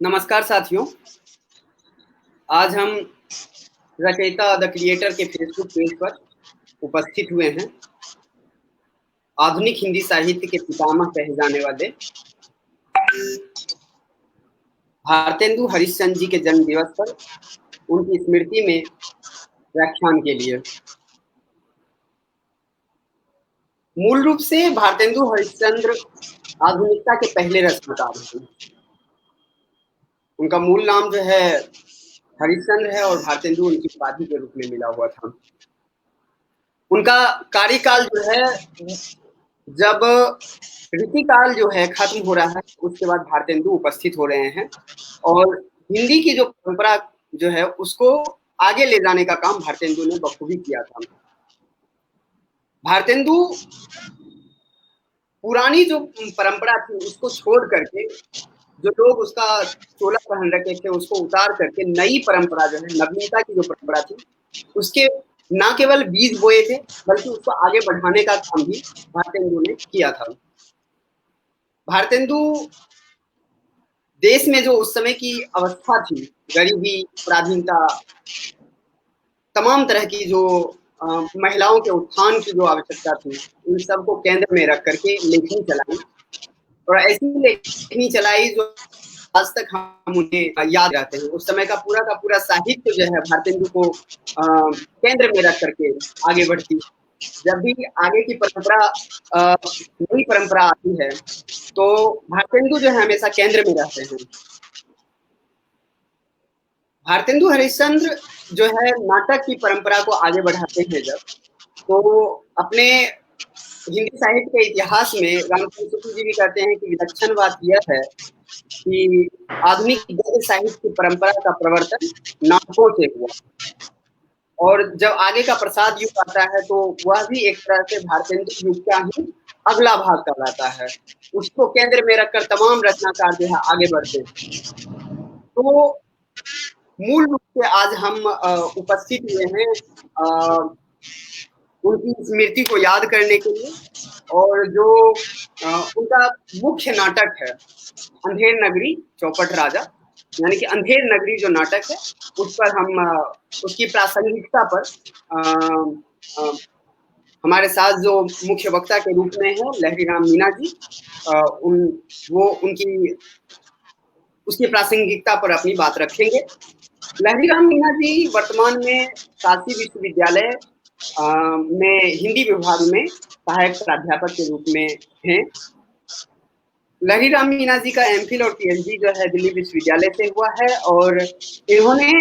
नमस्कार साथियों। आज हम रचयिता द क्रिएटर के फेसबुक पेज पर उपस्थित हुए हैं। आधुनिक हिंदी साहित्य के पितामह कहे जाने वाले भारतेंदु हरिश्चंद्र जी के जन्म दिवस पर उनकी स्मृति में व्याख्यान के लिए। मूल रूप से भारतेंदु हरिश्चंद्र आधुनिकता के पहले रचनाकार हैं। उनका मूल नाम जो है हरिश्चंद्र है और भारतेंदु उनकी उपाधि के रूप में मिला हुआ था। उनका कार्यकाल जो है, जब ऋतिकाल जो है खत्म हो रहा है, उसके बाद भारतेंदु उपस्थित हो रहे हैं और हिंदी की जो परंपरा जो है उसको आगे ले जाने का काम भारतेंदु ने बखूबी किया था। भारतेंदु पुरानी जो परंपरा थी उसको छोड़ करके, जो लोग उसका चोला पहन रखे थे उसको उतार करके नई परंपरा जो है, नवीनता की जो परंपरा थी उसके न केवल बीज बोए थे बल्कि उसको आगे बढ़ाने का काम भी भारतेंदु ने किया था। भारतेंदु देश में जो उस समय की अवस्था थी, गरीबी, पराधीनता, तमाम तरह की जो महिलाओं के उत्थान की जो आवश्यकता थी, इन सबको केंद्र में रख करके लेखनी चलाई और ऐसी लेखनी चलाई जो आज तक हम उन्हें याद रहते हैं। उस समय का पूरा साहित्य जो है भारतेंदु को केंद्र में रख करके आगे बढ़ती। जब भी आगे की परंपरा नई परंपरा आती है तो भारतेंदु जो है हमेशा केंद्र में रहते हैं। भारतेंदु हरिश्चंद्र जो है नाटक की परंपरा को आगे बढ़ाते हैं जब, तो अपने हिंदी साहित्य के इतिहास में रामचंद्र शुक्ल जी भी कहते हैं कि विलक्षण बात यह है कि आधुनिक गद्य साहित्य की परंपरा का प्रवर्तन नाटकों से हुआ और जब आगे का प्रसाद युग आता है तो वह भी एक तरह से भारतेंदु युग का ही अगला भाग कहलाता है। उसको केंद्र में रखकर तमाम रचनाकार जो है आगे बढ़ते हैं। तो मूल रूप से आज हम उपस्थित हुए हैं उनकी स्मृति को याद करने के लिए, और जो उनका मुख्य नाटक है अंधेर नगरी चौपट राजा, यानी कि अंधेर नगरी जो नाटक है उस पर हम उसकी प्रासंगिकता पर हमारे साथ जो मुख्य वक्ता के रूप में है लहरी राम मीणा जी, उनकी उसकी प्रासंगिकता पर अपनी बात रखेंगे। लहरी राम मीणा जी वर्तमान में काशी विश्वविद्यालय में हिंदी विभाग में सहायक प्राध्यापक के रूप में हैं। लहरी राम मीणा जी का एमफिल और पीएचडी जो है दिल्ली विश्वविद्यालय से हुआ है और इन्होंने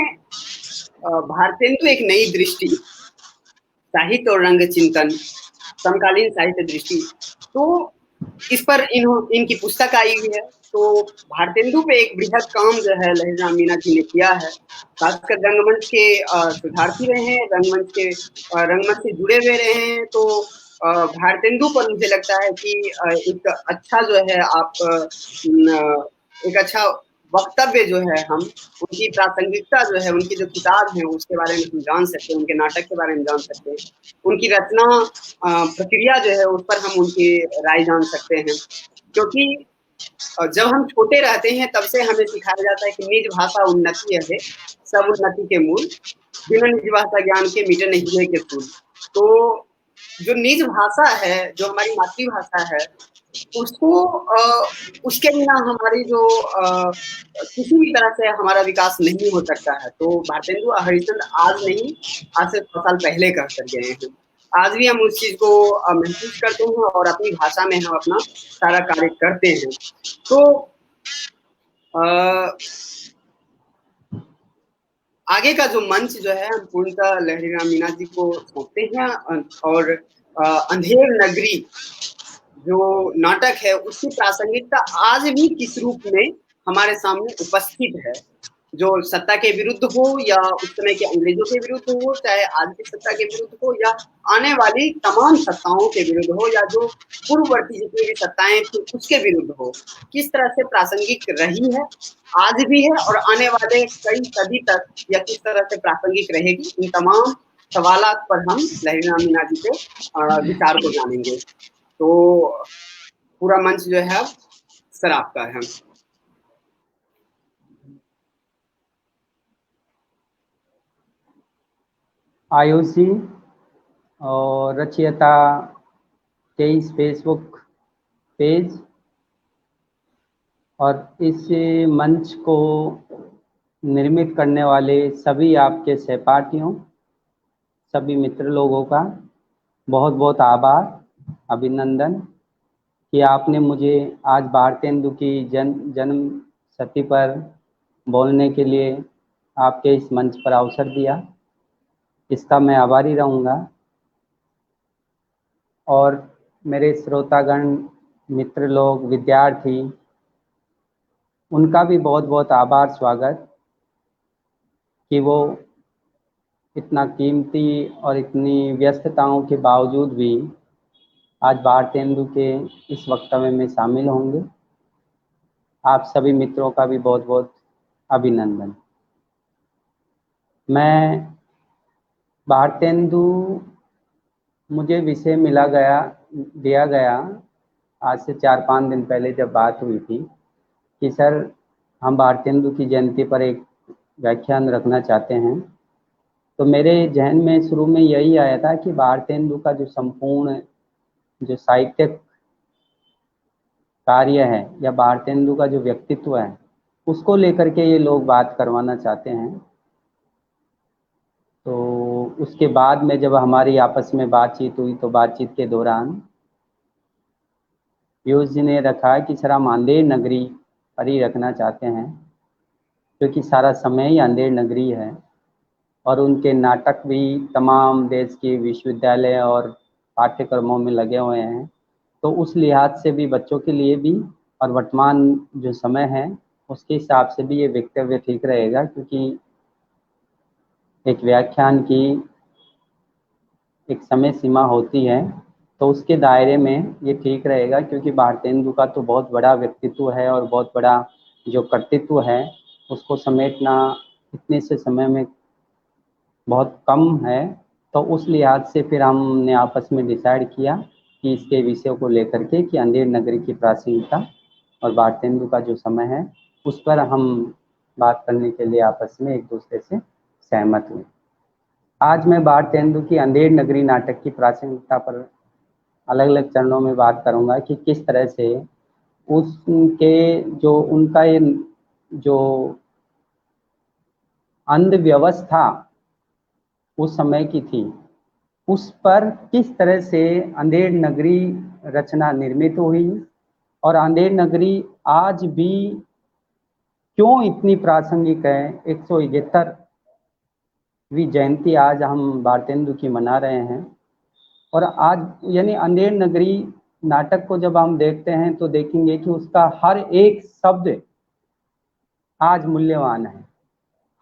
भारतेंदु एक नई दृष्टि, साहित्य और रंग चिंतन, समकालीन साहित्य दृष्टि, तो इस पर इनकी पुस्तक आई हुई है। तो भारतेंदु पे एक बृहद काम जो है लहरी राम मीणा जी ने किया है। खासकर रंगमंच के सुधारती रहे हैं, रंगमंच से जुड़े हुए रहे हैं। तो भारतेंदु पर मुझे लगता है कि एक अच्छा जो है एक अच्छा वक्तव्य जो है हम उनकी प्रासंगिकता जो है, उनकी जो किताब है उसके बारे में हम जान सकते हैं, उनके नाटक के बारे में जान सकते हैं, उनकी रचना प्रक्रिया जो है उस पर हम उनकी राय जान सकते हैं। क्योंकि जब हम छोटे रहते हैं तब से हमें सिखाया जाता है कि निज भाषा उन्नति है, सब उन्नति के मूल, बिना निज भाषा ज्ञान के मिटे नहीं हुए के फूल। तो जो निज भाषा है, जो हमारी मातृभाषा है, उसको उसके बिना हमारी जो किसी भी तरह से हमारा विकास नहीं हो सकता है। तो भारतेंदु हरिश्चंद्र आज नहीं, आज से 100 साल पहले कह कर गए हैं। आज भी हम उस चीज को महसूस करते हैं और अपनी भाषा में हम अपना सारा कार्य करते हैं। तो आगे का जो मंच जो है हम पूर्णतः लहरी राम मीणा जी को सौंपते हैं और अंधेर नगरी जो नाटक है उसकी प्रासंगिकता आज भी किस रूप में हमारे सामने उपस्थित है, जो सत्ता के विरुद्ध हो या उस समय के अंग्रेजों के विरुद्ध हो, चाहे आज की सत्ता के विरुद्ध हो या आने वाली तमाम सत्ताओं के विरुद्ध हो, या जो पूर्ववर्ती जितनी भी सत्ताएं थी उसके विरुद्ध हो, किस तरह से प्रासंगिक रही है, आज भी है और आने वाले कई सदी तक या किस तरह से प्रासंगिक रहेगी, इन तमाम सवालात पर हम लहरी राम मीणा जी के विचार को जानेंगे। तो पूरा मंच जो है सर आपका है। आयुषी और रचयिता 23 फेसबुक पेज और इस मंच को निर्मित करने वाले सभी आपके सहपाठियों, सभी मित्र लोगों का बहुत बहुत आभार, अभिनंदन कि आपने मुझे आज भारतेंदु की जन्म शती पर बोलने के लिए आपके इस मंच पर अवसर दिया। इसका मैं आभारी रहूँगा। और मेरे श्रोतागण, मित्र लोग, विद्यार्थी, उनका भी बहुत बहुत आभार, स्वागत कि वो इतना कीमती और इतनी व्यस्तताओं के बावजूद भी आज भारतेंदु के इस वक्तव्य में शामिल होंगे। आप सभी मित्रों का भी बहुत बहुत अभिनंदन। मैं भारतेंदु, मुझे विषय दिया गया आज से 4-5 दिन पहले जब बात हुई थी कि सर हम भारतेंदु की जयंती पर एक व्याख्यान रखना चाहते हैं, तो मेरे जहन में शुरू में यही आया था कि भारतेंदु का जो संपूर्ण जो साहित्यिक कार्य है या भारतेंदु का जो व्यक्तित्व है उसको लेकर के ये लोग बात करवाना चाहते हैं। तो उसके बाद में जब हमारी आपस में बातचीत हुई तो बातचीत के दौरान पीयूष जी ने रखा कि सर हम अंधेर नगरी पर ही रखना चाहते हैं, क्योंकि सारा समय ही अंधेर नगरी है और उनके नाटक भी तमाम देश के विश्वविद्यालय और पाठ्यक्रमों में लगे हुए हैं। तो उस लिहाज से भी बच्चों के लिए भी और वर्तमान जो समय है उसके हिसाब से भी ये वक्तव्य ठीक रहेगा, क्योंकि एक व्याख्यान की एक समय सीमा होती है, तो उसके दायरे में ये ठीक रहेगा। क्योंकि भारतेंदु का तो बहुत बड़ा व्यक्तित्व है और बहुत बड़ा जो कर्तृत्व है उसको समेटना इतने से समय में बहुत कम है। तो उस लिहाज से फिर हमने आपस में डिसाइड किया कि इसके विषय को लेकर के कि अंधेर नगरी की प्रासंगिकता और भारतेंदु का जो समय है उस पर हम बात करने के लिए आपस में एक दूसरे से सहमत हुए। आज मैं भारतेंदु की अंधेर नगरी नाटक की प्रासंगिकता पर अलग अलग चरणों में बात करूंगा कि किस तरह से उसके जो उनका ये जो अंध व्यवस्था उस समय की थी उस पर किस तरह से अंधेर नगरी रचना निर्मित हुई और अंधेर नगरी आज भी क्यों इतनी प्रासंगिक है। 171वीं जयंती आज हम भारतेंदु की मना रहे हैं और आज यानी अंधेर नगरी नाटक को जब हम देखते हैं तो देखेंगे कि उसका हर एक शब्द आज मूल्यवान है।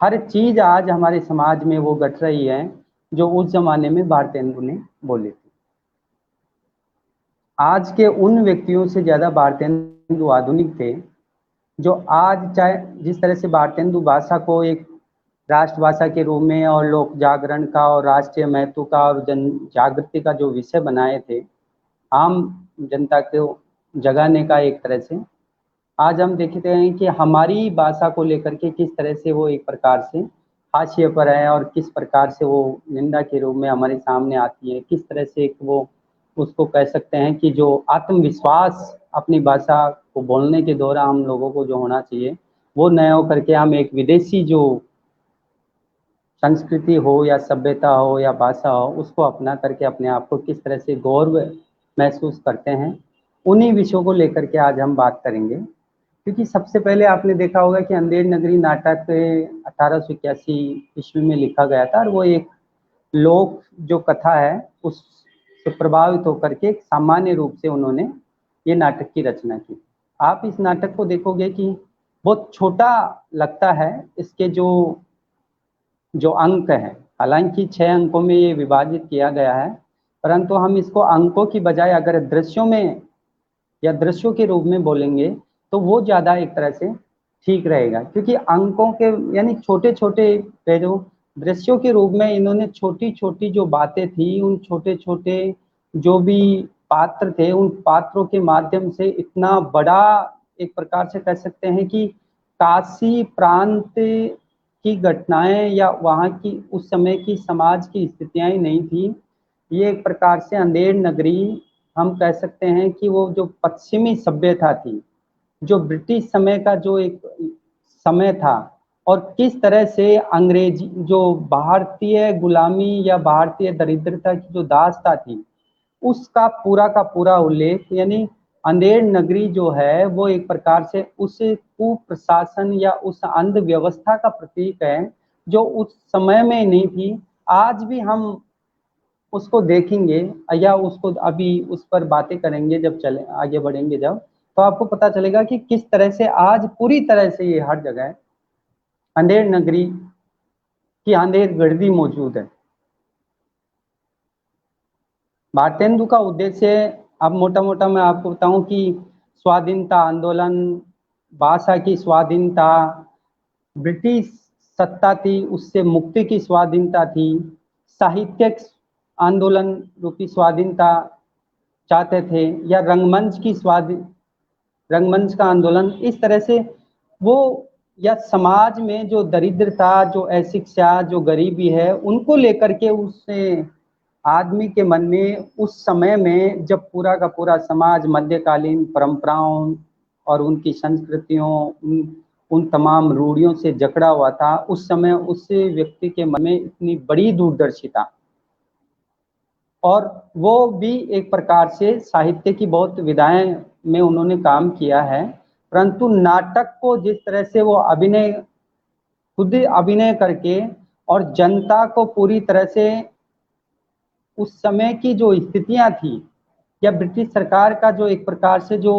हर चीज आज हमारे समाज में वो घट रही है जो उस जमाने में भारतेंदु ने बोली थी। आज के उन व्यक्तियों से ज्यादा भारतेंदु आधुनिक थे जो आज चाहे जिस तरह से भारतेंदु भाषा को एक राष्ट्रभाषा के रूप में और लोक जागरण का और राष्ट्रीय महत्व का और जन जागृति का जो विषय बनाए थे आम जनता को जगाने का, एक तरह से आज हम देखते हैं कि हमारी भाषा को लेकर के किस तरह से वो एक प्रकार से हाशिए पर है और किस प्रकार से वो निंदा के रूप में हमारे सामने आती है। किस तरह से वो उसको कह सकते हैं कि जो आत्मविश्वास अपनी भाषा को बोलने के दौरान हम लोगों को जो होना चाहिए वो न हो करके हम एक विदेशी जो संस्कृति हो या सभ्यता हो या भाषा हो उसको अपना करके अपने आप को किस तरह से गौरव महसूस करते हैं, उन्हीं विषयों को लेकर के आज हम बात करेंगे। क्योंकि सबसे पहले आपने देखा होगा कि अंधेर नगरी नाटक 1881 ईस्वी में लिखा गया था और वो एक लोक जो कथा है उससे प्रभावित होकर के सामान्य रूप से उन्होंने ये नाटक की रचना की। आप इस नाटक को देखोगे कि बहुत छोटा लगता है, इसके जो अंक है, हालांकि 6 अंकों में ये विभाजित किया गया है, परंतु हम इसको अंकों की बजाय अगर दृश्यों में या दृश्यों के रूप में बोलेंगे तो वो ज्यादा एक तरह से ठीक रहेगा। क्योंकि अंकों के यानी छोटे छोटे जो दृश्यों के रूप में इन्होंने छोटी छोटी जो बातें थी, उन छोटे छोटे जो भी पात्र थे, उन पात्रों के माध्यम से इतना बड़ा एक प्रकार से कह सकते हैं कि काशी प्रांत की घटनाएं या वहाँ की उस समय की समाज की स्थितियां ही नहीं थी। ये एक प्रकार से अंधेर नगरी हम कह सकते हैं कि वो जो पश्चिमी सभ्यता थी, जो ब्रिटिश समय का जो एक समय था, और किस तरह से अंग्रेजी जो भारतीय गुलामी या भारतीय दरिद्रता की जो दास्ता थी, उसका पूरा का पूरा उल्लेख, यानी अंधेर नगरी जो है वो एक प्रकार से उस कुप्रशासन या उस अंध व्यवस्था का प्रतीक है जो उस समय में नहीं थी। आज भी हम उसको देखेंगे या उसको अभी उस पर बातें करेंगे जब चले आगे बढ़ेंगे जब, तो आपको पता चलेगा कि किस तरह से आज पूरी तरह से ये हर जगह अंधेर नगरी की अंधेर गर्दी मौजूद है। भारतेंदु का उद्देश्य, अब मोटा मोटा मैं आपको बताऊं कि स्वाधीनता आंदोलन, भाषा की स्वाधीनता, ब्रिटिश सत्ता थी उससे मुक्ति की स्वाधीनता थी, साहित्यिक आंदोलन रूपी स्वाधीनता चाहते थे, या रंगमंच का आंदोलन, इस तरह से वो, या समाज में जो दरिद्रता, जो अशिक्षा, जो गरीबी है, उनको लेकर के उससे आदमी के मन में उस समय में जब पूरा का पूरा समाज मध्यकालीन परंपराओं और उनकी संस्कृतियों, उन तमाम रूढ़ियों से जकड़ा हुआ था, उस समय उस व्यक्ति के मन में इतनी बड़ी दूरदर्शिता, और वो भी एक प्रकार से साहित्य की बहुत विधाएं में उन्होंने काम किया है, परंतु नाटक को जिस तरह से वो खुद अभिनय करके और जनता को पूरी तरह से उस समय की जो स्थितियां थी, या ब्रिटिश सरकार का जो एक प्रकार से जो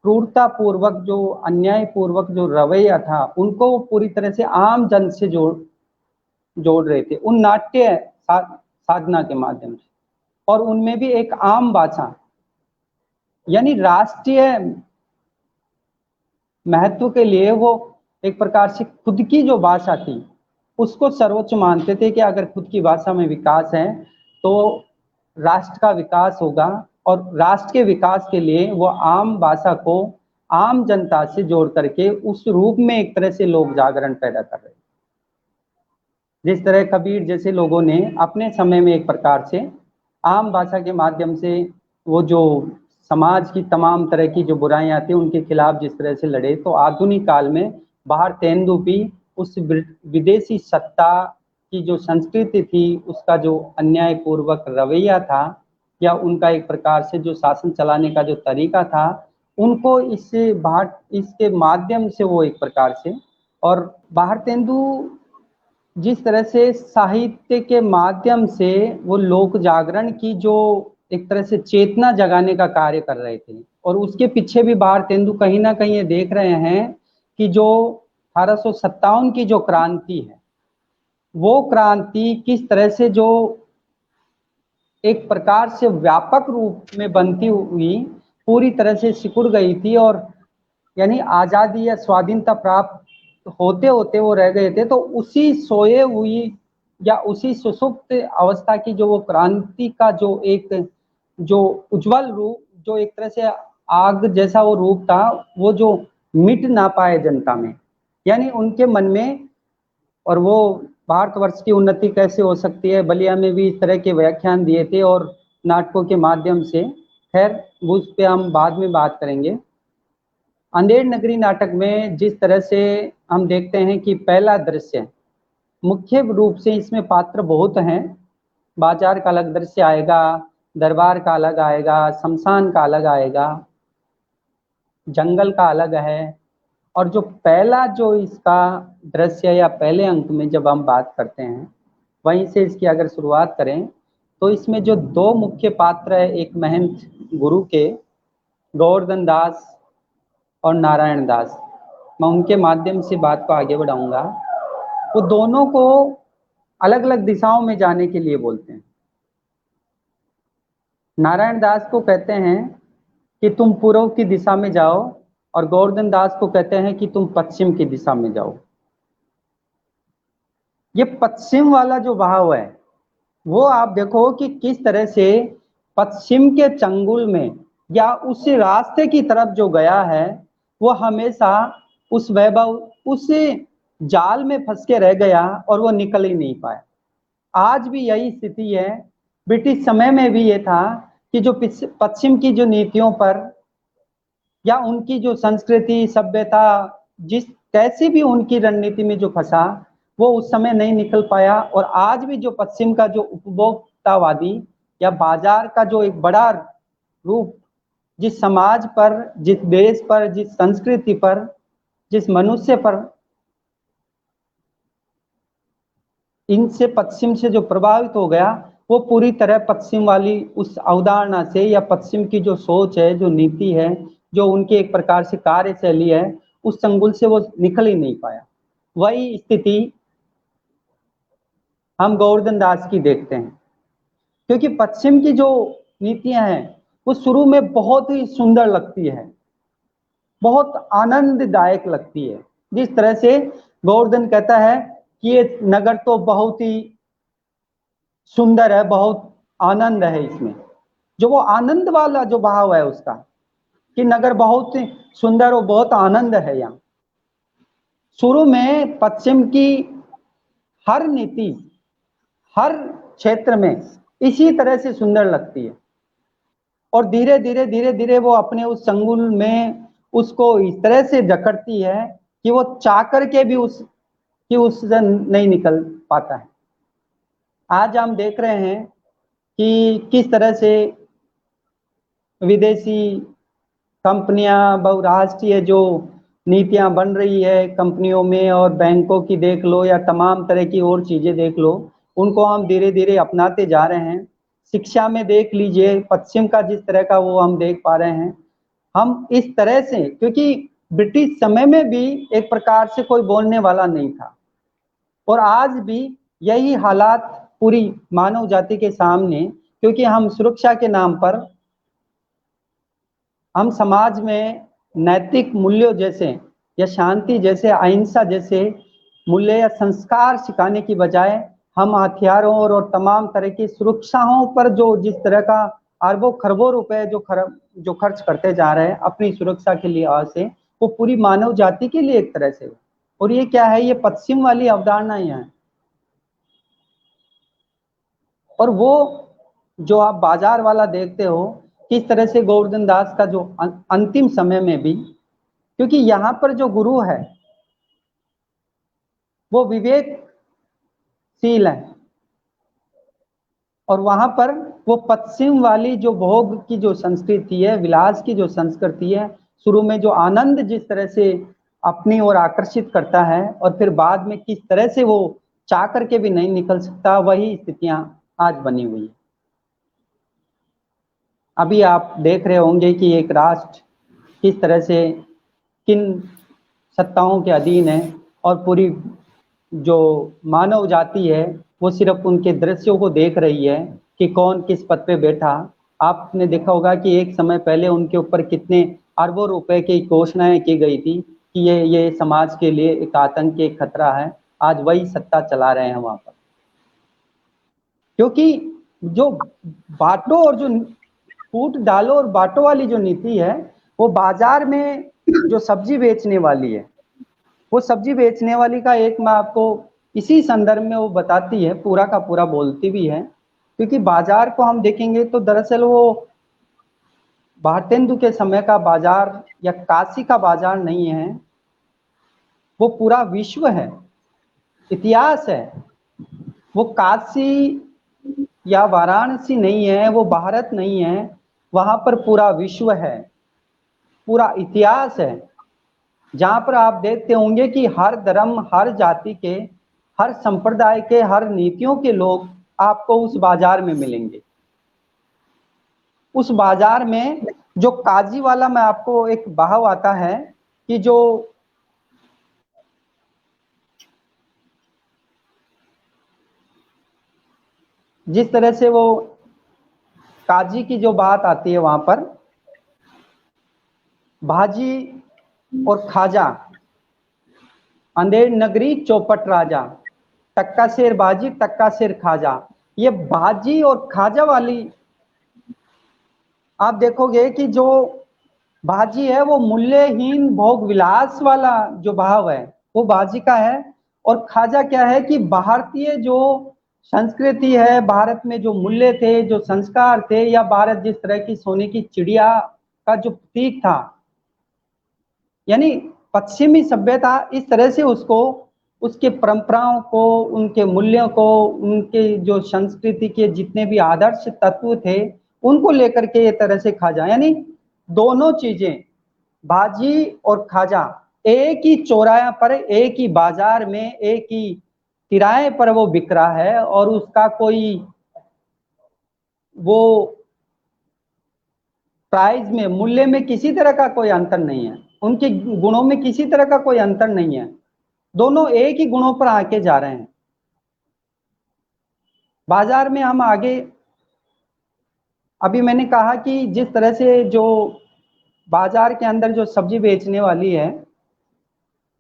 क्रूरता पूर्वक, जो अन्याय पूर्वक जो रवैया था, उनको वो पूरी तरह से आम जन से जोड़ रहे थे उन नाट्य साधना के माध्यम से, और उनमें भी एक आम भाषा, यानी राष्ट्रीय महत्व के लिए वो एक प्रकार से खुद की जो भाषा थी उसको सर्वोच्च मानते थे कि अगर खुद की भाषा में विकास है तो राष्ट्र का विकास होगा, और राष्ट्र के विकास के लिए वो आम भाषा को आम जनता से जोड़ करके उस रूप में एक तरह से लोक जागरण पैदा कर रहे, जिस तरह कबीर जैसे लोगों ने अपने समय में एक प्रकार से आम भाषा के माध्यम से वो जो समाज की तमाम तरह की जो बुराइयां थी उनके खिलाफ जिस तरह से लड़े, तो आधुनिक काल में भारतेंदु भी उस विदेशी सत्ता की जो संस्कृति थी, उसका जो अन्याय पूर्वक रवैया था, या उनका एक प्रकार से जो शासन चलाने का जो तरीका था, उनको इसके माध्यम से वो एक प्रकार से, और भारतेंदु जिस तरह से साहित्य के माध्यम से वो लोक जागरण की जो एक तरह से चेतना जगाने का कार्य कर रहे थे, और उसके पीछे भी भारतेंदु कहीं ना कहीं ये देख रहे हैं कि जो 1857 की जो क्रांति है, वो क्रांति किस तरह से जो एक प्रकार से व्यापक रूप में बनती हुई पूरी तरह से सिकुड़ गई थी, और यानी आजादी या स्वाधीनता प्राप्त होते होते वो रह गए थे, तो उसी सोए हुई या उसी सुसुप्त अवस्था की जो वो क्रांति का जो उज्जवल रूप, जो एक तरह से आग जैसा वो रूप था, वो जो मिट ना पाए जनता में, यानी उनके मन में, और वो भारतवर्ष की उन्नति कैसे हो सकती है, बलिया में भी इस तरह के व्याख्यान दिए थे और नाटकों के माध्यम से, खैर उस पे हम बाद में बात करेंगे। अंधेर नगरी नाटक में जिस तरह से हम देखते हैं कि पहला दृश्य, मुख्य रूप से इसमें पात्र बहुत हैं, बाजार का अलग दृश्य आएगा, दरबार का अलग आएगा, शमशान का अलग आएगा, जंगल का अलग है, और जो पहला जो इसका दृश्य या पहले अंक में जब हम बात करते हैं, वहीं से इसकी अगर शुरुआत करें तो इसमें जो दो मुख्य पात्र है, एक महंत गुरु के गोवर्धन दास और नारायण दास, मैं उनके माध्यम से बात को आगे बढ़ाऊंगा। वो दोनों को अलग अलग दिशाओं में जाने के लिए बोलते हैं। नारायण दास को कहते हैं कि तुम पूर्व की दिशा में जाओ, और गोवर्धन दास को कहते हैं कि तुम पश्चिम की दिशा में जाओ। ये पश्चिम वाला जो भाव है वो आप देखो कि किस तरह से पश्चिम के चंगुल में या उस रास्ते की तरफ जो गया है वो हमेशा उस वैभव, उस जाल में फंस के रह गया और वो निकल ही नहीं पाया। आज भी यही स्थिति है। ब्रिटिश समय में भी ये था कि जो पश्चिम की जो नीतियों पर या उनकी जो संस्कृति सभ्यता जिस कैसी भी उनकी रणनीति में जो फंसा वो उस समय नहीं निकल पाया। और आज भी जो पश्चिम का जो उपभोक्तावादी या बाजार का जो एक बड़ा रूप जिस समाज पर, जिस देश पर, जिस संस्कृति पर, जिस मनुष्य पर इनसे पश्चिम से जो प्रभावित हो गया वो पूरी तरह पश्चिम वाली उस अवधारणा से या पश्चिम की जो सोच है, जो नीति है, जो उनकी एक प्रकार से कार्यशैली है, उस चंगुल से वो निकल ही नहीं पाया। वही स्थिति हम गोवर्धन दास की देखते हैं, क्योंकि पश्चिम की जो नीतियां हैं वो शुरू में बहुत ही सुंदर लगती है, बहुत आनंददायक लगती है। जिस तरह से गोवर्धन कहता है कि ये नगर तो बहुत ही सुंदर है, बहुत आनंद है इसमें, जो वो आनंद वाला जो भाव है उसका कि नगर बहुत सुंदर और बहुत आनंद है। यहाँ शुरू में पश्चिम की हर नीति हर क्षेत्र में इसी तरह से सुंदर लगती है और धीरे धीरे वो अपने उस चंगुल में उसको इस तरह से जकड़ती है कि वो चाह करके भी उससे नहीं निकल पाता है। आज हम देख रहे हैं कि किस तरह से विदेशी कंपनियां, बहुराष्ट्रीय जो नीतियां बन रही है कंपनियों में, और बैंकों की देख लो या तमाम तरह की और चीजें देख लो, उनको हम धीरे धीरे अपनाते जा रहे हैं। शिक्षा में देख लीजिए पश्चिम का जिस तरह का वो हम देख पा रहे हैं। हम इस तरह से, क्योंकि ब्रिटिश समय में भी एक प्रकार से कोई बोलने वाला नहीं था और आज भी यही हालात पूरी मानव जाति के सामने, क्योंकि हम सुरक्षा के नाम पर हम समाज में नैतिक मूल्यों जैसे या शांति जैसे, अहिंसा जैसे मूल्य या संस्कार सिखाने की बजाय हम हथियारों और तमाम तरह की सुरक्षाओं पर जो जिस तरह का अरबों खरबों रुपए जो खर्च करते जा रहे हैं अपनी सुरक्षा के लिए, आज से वो पूरी मानव जाति के लिए एक तरह से, और ये क्या है, ये पश्चिम वाली अवधारणा ही है। और वो जो आप बाजार वाला देखते हो किस तरह से गोवर्धन दास का जो अंतिम समय में भी, क्योंकि यहाँ पर जो गुरु है वो विवेकशील है और वहां पर वो पश्चिम वाली जो भोग की जो संस्कृति है, विलास की जो संस्कृति है, शुरू में जो आनंद जिस तरह से अपनी ओर आकर्षित करता है और फिर बाद में किस तरह से वो चाह करके भी नहीं निकल सकता, वही स्थितियां आज बनी हुई है। अभी आप देख रहे होंगे कि एक राष्ट्र किस तरह से किन सत्ताओं के अधीन है और पूरी जो मानव जाति है वो सिर्फ उनके दृश्यों को देख रही है कि कौन किस पद पे बैठा। आपने देखा होगा कि एक समय पहले उनके ऊपर कितने अरबों रुपए की घोषणाएं की गई थी कि ये समाज के लिए एक आतंक, एक खतरा है। आज वही सत्ता चला रहे हैं वहां पर, क्योंकि जो बांटो और जो फूट डालो और बांटो वाली जो नीति है वो बाजार में जो सब्जी बेचने वाली है, वो सब्जी बेचने वाली का एक मैं आपको इसी संदर्भ में वो बताती है, पूरा का पूरा बोलती भी है। क्योंकि बाजार को हम देखेंगे तो दरअसल वो भारतेंदु के समय का बाजार या काशी का बाजार नहीं है, वो पूरा विश्व है, इतिहास है। वो काशी या वाराणसी नहीं है, वो भारत नहीं है, वहां पर पूरा विश्व है, पूरा इतिहास है, जहां पर आप देखते होंगे कि हर धर्म, हर जाति के, हर संप्रदाय के, हर नीतियों के लोग आपको उस बाजार में मिलेंगे। उस बाजार में जो काजी वाला, मैं आपको एक भाव आता है कि जो जिस तरह से वो काजी की जो बात आती है वहां पर भाजी और खाजा, अंधेर नगरी चौपट राजा, टक्का शेर बाजी टक्का शेर खाजा। ये भाजी और खाजा वाली आप देखोगे कि जो भाजी है वो मूल्यहीन भोग विलास वाला जो भाव है वो बाजी का है। और खाजा क्या है कि भारतीय जो संस्कृति है, भारत में जो मूल्य थे, जो संस्कार थे, या भारत जिस तरह की सोने की चिड़िया का जो प्रतीक था, यानी पश्चिमी सभ्यता इस तरह से उसको, उसके परंपराओं को, उनके मूल्यों को, उनके जो संस्कृति के जितने भी आदर्श तत्व थे उनको लेकर के ये तरह से खाजा, यानी दोनों चीजें, बाजी और खाजा, एक ही चौराया पर, एक ही बाजार में, एक ही किराए पर वो बिक रहा है, और उसका कोई वो प्राइस में, मूल्य में किसी तरह का कोई अंतर नहीं है, उनके गुणों में किसी तरह का कोई अंतर नहीं है, दोनों एक ही गुणों पर आके जा रहे हैं। बाजार में हम आगे, अभी मैंने कहा कि जिस तरह से जो बाजार के अंदर जो सब्जी बेचने वाली है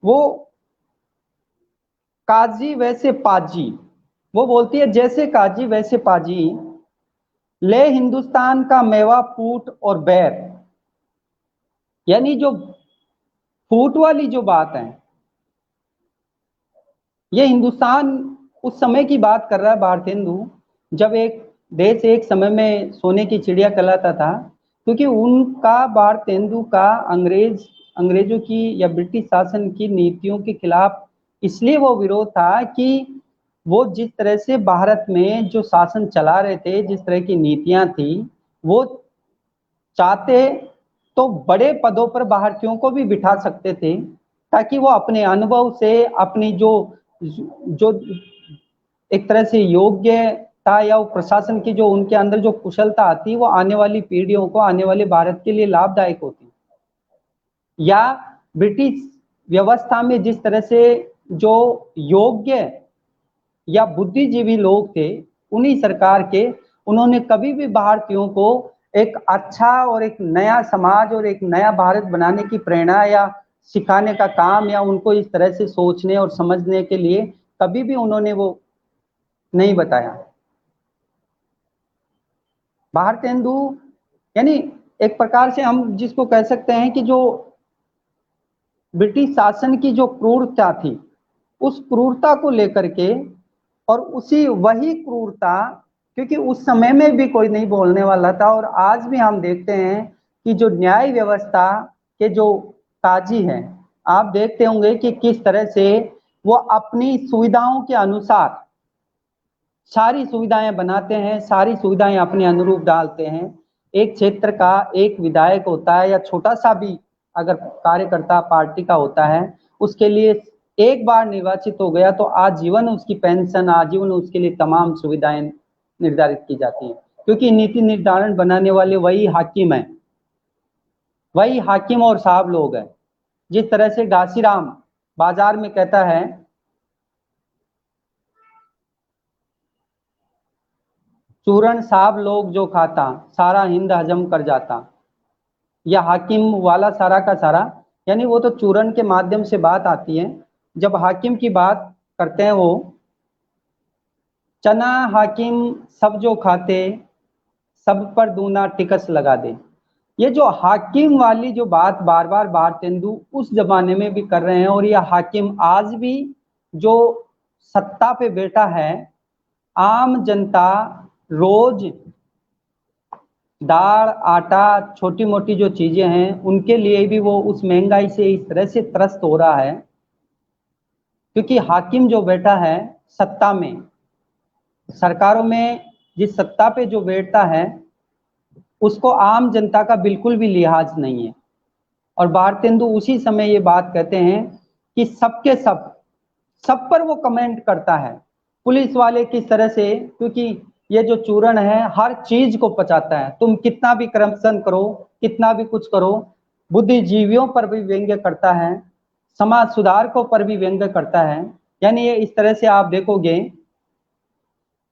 वो काजी वैसे पाजी, वो बोलती है जैसे काजी वैसे पाजी, ले हिंदुस्तान का मेवा फूट और बैर, यानी जो फूट वाली जो बात है, ये हिंदुस्तान उस समय की बात कर रहा है भारतेंदु, जब एक देश एक समय में सोने की चिड़िया कहलाता था, क्योंकि उनका, भारतेंदु का अंग्रेजों की या ब्रिटिश शासन की नीतियों के खिलाफ इसलिए वो विरोध था कि वो जिस तरह से भारत में जो शासन चला रहे थे, जिस तरह की नीतियां थी, वो चाहते तो बड़े पदों पर भारतीयों को भी बिठा सकते थे, ताकि वो अपने अनुभव से, अपनी जो जो एक तरह से योग्यता या प्रशासन की जो उनके अंदर जो कुशलता आती, वो आने वाली पीढ़ियों को, आने वाले भारत के लिए लाभदायक होती। या ब्रिटिश व्यवस्था में जिस तरह से जो योग्य या बुद्धिजीवी लोग थे उन्हीं सरकार के, उन्होंने कभी भी भारतीयों को एक अच्छा और एक नया समाज और एक नया भारत बनाने की प्रेरणा या सिखाने का काम, या उनको इस तरह से सोचने और समझने के लिए कभी भी उन्होंने वो नहीं बताया। भारतेंदु यानी एक प्रकार से हम जिसको कह सकते हैं कि जो ब्रिटिश शासन की जो क्रूरता थी, उस क्रूरता को लेकर के, और उसी वही क्रूरता, क्योंकि उस समय में भी कोई नहीं बोलने वाला था, और आज भी हम देखते हैं कि जो न्याय व्यवस्था के जो काजी हैं, आप देखते होंगे कि किस तरह से वो अपनी सुविधाओं के अनुसार सारी सुविधाएं बनाते हैं, सारी सुविधाएं अपने अनुरूप डालते हैं। एक क्षेत्र का एक विधायक होता है, या छोटा सा भी अगर कार्यकर्ता पार्टी का होता है, उसके लिए एक बार निर्वाचित हो गया तो आजीवन उसकी पेंशन, आजीवन उसके लिए तमाम सुविधाएं निर्धारित की जाती हैं, क्योंकि नीति निर्धारण बनाने वाले वही हाकिम है, वही हाकिम और साहब लोग हैं। जिस तरह से घासीराम बाजार में कहता है, चूरण साहब लोग जो खाता, सारा हिंद हजम कर जाता, या हाकिम वाला सारा का सारा, यानी वो तो चूरण के माध्यम से बात आती है। जब हाकिम की बात करते हैं वो, चना हाकिम सब जो खाते, सब पर दूना टिकस लगा दे। ये जो हाकिम वाली जो बात बार बार भारतेंदु उस जमाने में भी कर रहे हैं, और ये हाकिम आज भी जो सत्ता पे बैठा है, आम जनता रोज दाल आटा छोटी मोटी जो चीजें हैं उनके लिए भी वो उस महंगाई से इस तरह से त्रस्त हो रहा है, क्योंकि हाकिम जो बैठा है सत्ता में, सरकारों में जिस सत्ता पे जो बैठता है, उसको आम जनता का बिल्कुल भी लिहाज नहीं है। और भारतेंदु उसी समय ये बात कहते हैं कि सबके सब पर वो कमेंट करता है। पुलिस वाले किस तरह से, क्योंकि ये जो चूरण है हर चीज को पचाता है, तुम कितना भी करप्शन करो, कितना भी कुछ करो, बुद्धिजीवियों पर भी व्यंग्य करता है, समाज सुधारकों पर भी व्यंग्य करता है। यानी ये इस तरह से आप देखोगे,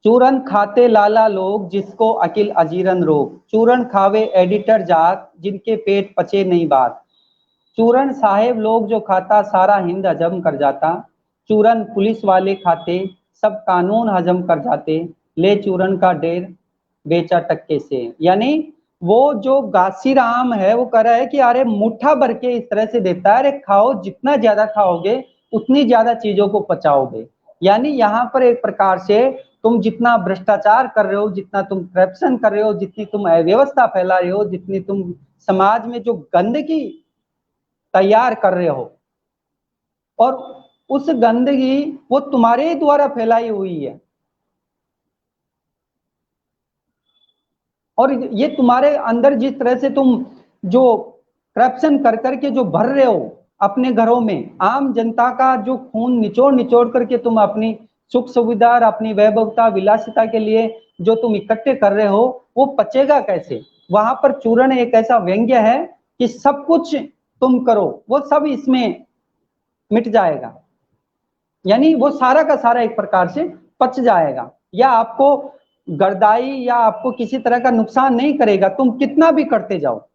चूरन खाते लाला लोग जिसको अकिल अजीरन रोग, चूरन खावे एडिटर जात जिनके पेट पचे नहीं बात, चूरन साहेब लोग जो खाता सारा हिंद हजम कर जाता, चूरन पुलिस वाले खाते सब कानून हजम कर जाते, ले चूरन का ढेर बेचा टक्के से। यानी वो जो घासीराम है वो कह रहा है कि अरे मुट्ठा भर के इस तरह से देता है, अरे खाओ जितना ज्यादा खाओगे उतनी ज्यादा चीजों को पचाओगे। यानी यहाँ पर एक प्रकार से तुम जितना भ्रष्टाचार कर रहे हो, जितना तुम करप्शन कर रहे हो, जितनी तुम अव्यवस्था फैला रहे हो, जितनी तुम समाज में जो गंदगी तैयार कर रहे हो, और उस गंदगी वो तुम्हारे ही द्वारा फैलाई हुई है, और ये तुम्हारे अंदर जिस तरह से तुम जो करप्शन कर करके जो भर रहे हो अपने घरों में, आम जनता का जो खून निचोड़ निचोड़ करके तुम अपनी सुख सुविधा और अपनी वैभवता विलासिता के लिए जो तुम इकट्ठे कर रहे हो, वो पचेगा कैसे? वहां पर चूरण एक ऐसा व्यंग्य है कि सब कुछ तुम करो, वो सब इसमें मिट जाएगा। यानी वो सारा का सारा एक प्रकार से पच जाएगा, या आपको गर्दाई या आपको किसी तरह का नुकसान नहीं करेगा, तुम कितना भी करते जाओ।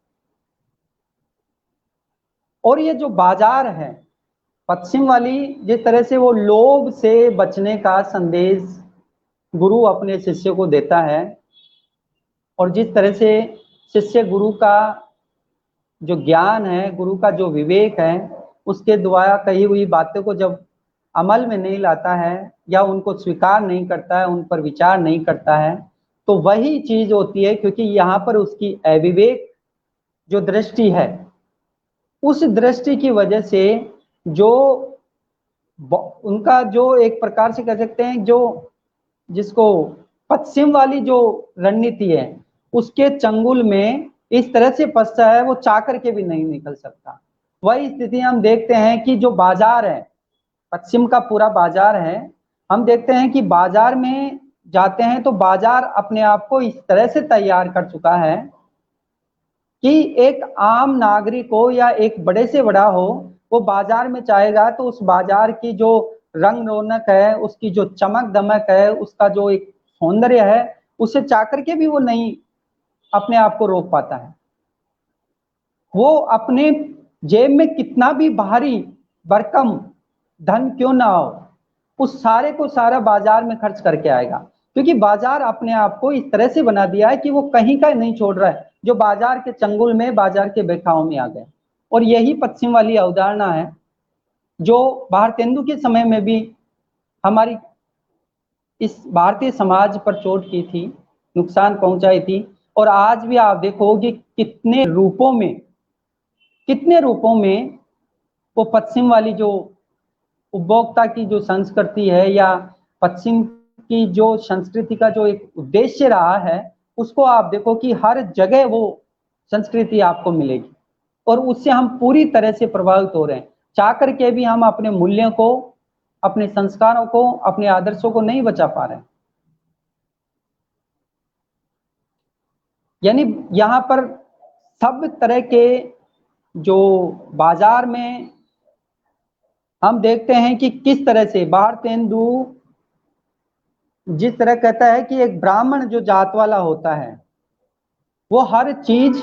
और ये जो बाजार है पश्चिम वाली, जिस तरह से वो लोभ से बचने का संदेश गुरु अपने शिष्य को देता है, और जिस तरह से शिष्य गुरु का जो ज्ञान है, गुरु का जो विवेक है, उसके द्वारा कही हुई बातों को जब अमल में नहीं लाता है या उनको स्वीकार नहीं करता है, उन पर विचार नहीं करता है, तो वही चीज होती है। क्योंकि यहाँ पर उसकी अविवेक जो दृष्टि है, उस दृष्टि की वजह से जो उनका जो एक प्रकार से कह सकते हैं, जो जिसको पश्चिम वाली जो रणनीति है उसके चंगुल में इस तरह से फंसता है, वो चाह करके भी नहीं निकल सकता। वही स्थिति हम देखते हैं कि जो बाजार है, पश्चिम का पूरा बाजार है, हम देखते हैं कि बाजार में जाते हैं तो बाजार अपने आप को इस तरह से तैयार कर चुका है कि एक आम नागरिक हो या एक बड़े से बड़ा हो, वो बाजार में चाहेगा तो उस बाजार की जो रंग रौनक है, उसकी जो चमक दमक है, उसका जो एक सौंदर्य है, उसे चाह करके भी वो नहीं अपने आप को रोक पाता है। वो अपने जेब में कितना भी भारी भरकम धन क्यों ना हो, उस सारे को सारा बाजार में खर्च करके आएगा। क्योंकि बाजार अपने आप को इस तरह से बना दिया है कि वो कहीं का नहीं छोड़ रहा है, जो बाजार के चंगुल में, बाजार के बेखाओं में आ गए। और यही पश्चिम वाली अवधारणा है जो भारतेंदु के समय में भी हमारी इस भारतीय समाज पर चोट की थी, नुकसान पहुंचाई थी। और आज भी आप देखोगे कितने रूपों में वो पश्चिम वाली जो उपभोक्ता की जो संस्कृति है, या पश्चिम की जो संस्कृति का जो एक उद्देश्य रहा है, उसको आप देखो कि हर जगह वो संस्कृति आपको मिलेगी, और उससे हम पूरी तरह से प्रभावित हो रहे हैं। चाह करके भी हम अपने मूल्यों को, अपने संस्कारों को, अपने आदर्शों को नहीं बचा पा रहे हैं। यानी यहाँ पर सब तरह के जो बाजार में हम देखते हैं कि किस तरह से भारतेंदु जिस तरह कहता है कि एक ब्राह्मण जो जात वाला होता है, वो हर चीज,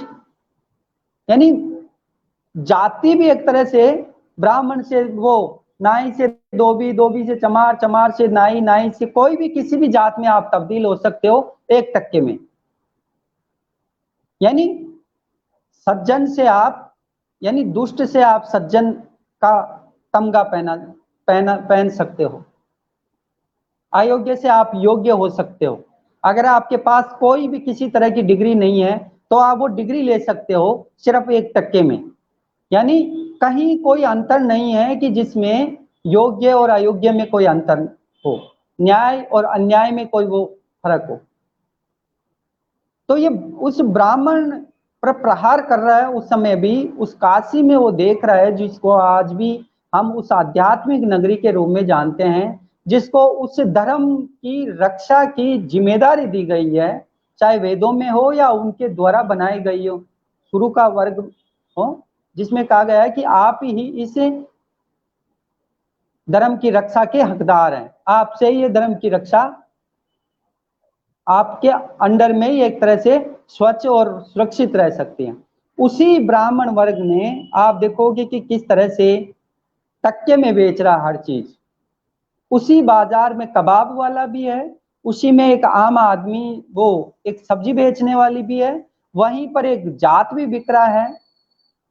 यानी जाति भी एक तरह से ब्राह्मण से वो नाई से धोबी, धोबी से चमार, चमार से नाई, नाई से कोई भी किसी भी जात में आप तब्दील हो सकते हो एक टक्के में। यानी सज्जन से आप, यानी दुष्ट से आप सज्जन का तमगा पहन सकते हो, अयोग्य से आप योग्य हो सकते हो। अगर आपके पास कोई भी किसी तरह की डिग्री नहीं है तो आप वो डिग्री ले सकते हो सिर्फ एक टक्के में। यानी कहीं कोई अंतर नहीं है कि जिसमें योग्य और अयोग्य में कोई अंतर हो, न्याय और अन्याय में कोई वो फर्क हो। तो ये उस ब्राह्मण पर प्रहार कर रहा है उस समय भी, उस काशी में वो देख रहा है, जिसको आज भी हम उस आध्यात्मिक नगरी के रूप में जानते हैं, जिसको उस धर्म की रक्षा की जिम्मेदारी दी गई है, चाहे वेदों में हो या उनके द्वारा बनाई गई हो शुरू का वर्ग हो, जिसमें कहा गया है कि आप ही इस धर्म की रक्षा के हकदार हैं, आपसे ये धर्म की रक्षा आपके अंडर में ही एक तरह से स्वच्छ और सुरक्षित रह सकती है। उसी ब्राह्मण वर्ग ने आप देखोगे कि किस तरह से टक्के में बेच रहा हर चीज। उसी बाजार में कबाब वाला भी है, उसी में एक आम आदमी वो एक सब्जी बेचने वाली भी है, वहीं पर एक जात भी बिक रहा है,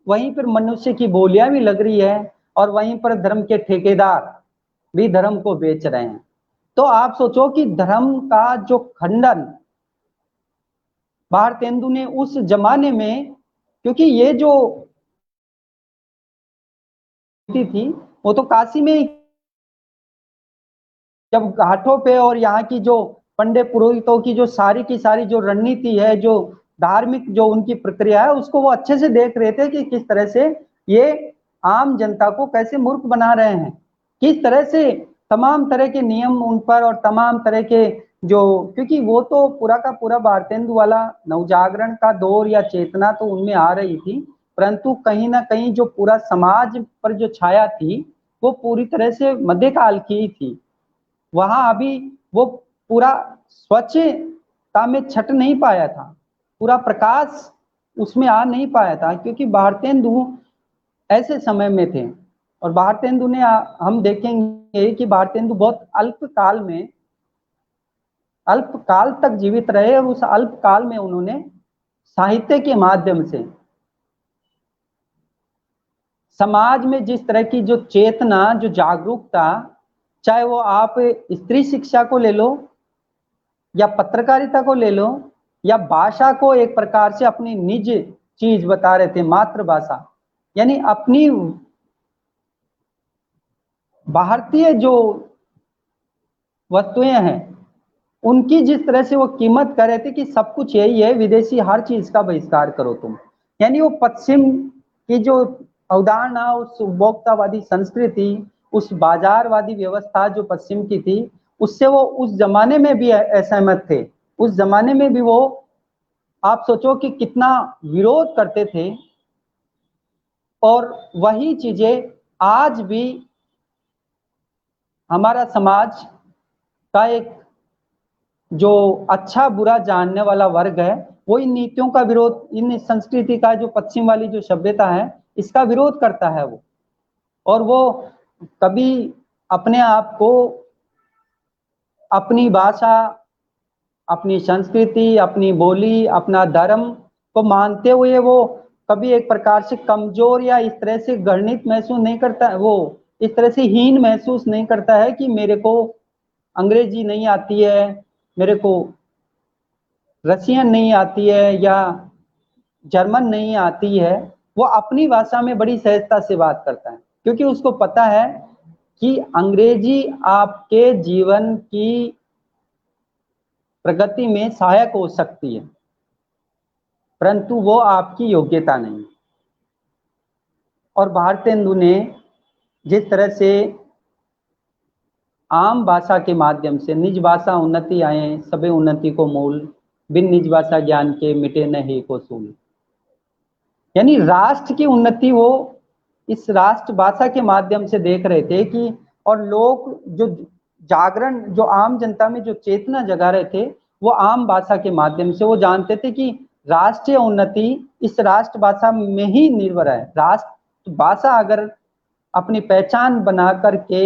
वहीं पर मनुष्य की बोलियां भी लग रही है, और वहीं पर धर्म के ठेकेदार भी धर्म को बेच रहे हैं। तो आप सोचो कि धर्म का जो खंडन भारतेंदु ने उस जमाने में, क्योंकि ये जो थी वो तो काशी में, जब घाटों पे और यहाँ की जो पंडित पुरोहितों की जो सारी की सारी जो रणनीति है, जो धार्मिक जो उनकी प्रक्रिया है, उसको वो अच्छे से देख रहे थे कि किस तरह से ये आम जनता को कैसे मूर्ख बना रहे हैं, किस तरह से तमाम तरह के नियम उन पर और तमाम तरह के जो, क्योंकि वो तो पूरा का पूरा भारतेंदु वाला नवजागरण का दौर या चेतना तो उनमें आ रही थी, परंतु कहीं ना कहीं जो पूरा समाज पर जो छाया थी वो पूरी तरह से मध्यकाल की ही थी। वहां अभी वो पूरा स्वच्छता में छट नहीं पाया था, पूरा प्रकाश उसमें आ नहीं पाया था, क्योंकि भारतेंदु ऐसे समय में थे। और भारतेंदु ने हम देखेंगे कि भारतेंदु बहुत अल्प काल तक जीवित रहे, और उस अल्प काल में उन्होंने साहित्य के माध्यम से समाज में जिस तरह की जो चेतना, जो जागरूकता, चाहे वो आप स्त्री शिक्षा को ले लो या पत्रकारिता को ले लो या भाषा को एक प्रकार से अपनी निज चीज बता रहे थे, मातृभाषा, यानी अपनी भारतीय जो वस्तुएं हैं उनकी जिस तरह से वो कीमत कर रहे थे कि सब कुछ यही है, विदेशी हर चीज का बहिष्कार करो तुम, यानी वो पश्चिम की जो अवधारणा, उस उपभोक्तावादी संस्कृति, उस बाजारवादी व्यवस्था जो पश्चिम की थी, उससे वो उस जमाने में भी असहमत थे। उस जमाने में भी वो, आप सोचो कि कितना विरोध करते थे, और वही चीजें आज भी हमारा समाज का एक जो अच्छा बुरा जानने वाला वर्ग है वो इन नीतियों का विरोध, इन संस्कृति का जो पश्चिम वाली जो सभ्यता है इसका विरोध करता है वो, और वो कभी अपने आप को, अपनी भाषा, अपनी संस्कृति, अपनी बोली, अपना धर्म को मानते हुए वो कभी एक प्रकार से कमजोर या इस तरह से घृणित महसूस नहीं करता है, वो इस तरह से हीन महसूस नहीं करता है कि मेरे को अंग्रेजी नहीं आती है, मेरे को रशियन नहीं आती है या जर्मन नहीं आती है। वो अपनी भाषा में बड़ी सहजता से बात करता है, क्योंकि उसको पता है कि अंग्रेजी आपके जीवन की प्रगति में सहायक हो सकती है, परंतु वो आपकी योग्यता नहीं। और भारतेंदु ने जिस तरह से आम भाषा के माध्यम से निज भाषा उन्नति आए, सबे उन्नति को मूल, बिन निज भाषा ज्ञान के मिटे नहीं को सूल, यानी राष्ट्र की उन्नति वो इस राष्ट्र भाषा के माध्यम से देख रहे थे कि, और लोग जो जागरण, जो आम जनता में जो चेतना जगा रहे थे वो आम भाषा के माध्यम से, वो जानते थे कि राष्ट्रीय उन्नति इस राष्ट्र भाषा में ही निर्भर है। राष्ट्र भाषा अगर अपनी पहचान बना करके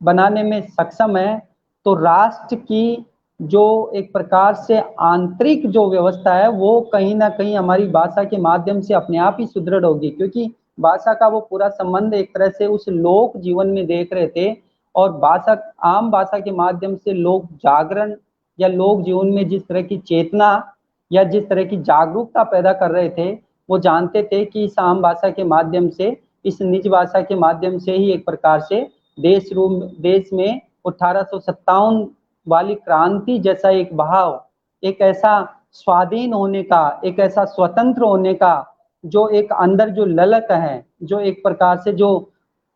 बनाने में सक्षम है तो राष्ट्र की जो एक प्रकार से आंतरिक जो व्यवस्था है वो कहीं ना कहीं हमारी भाषा के माध्यम से अपने आप ही सुदृढ़ होगी, क्योंकि भाषा का वो पूरा संबंध एक तरह से उस लोक जीवन में देख रहे थे, और भाषा, आम भाषा के माध्यम से लोक जागरण या लोक जीवन में जिस तरह की चेतना या जिस तरह की जागरूकता पैदा कर रहे थे, वो जानते थे कि इस आम भाषा के माध्यम से, इस निज भाषा के माध्यम से ही एक प्रकार से देश में 1857 वाली क्रांति जैसा एक बहाव, एक ऐसा स्वाधीन होने का, एक ऐसा स्वतंत्र होने का जो एक अंदर जो ललक है, जो एक प्रकार से जो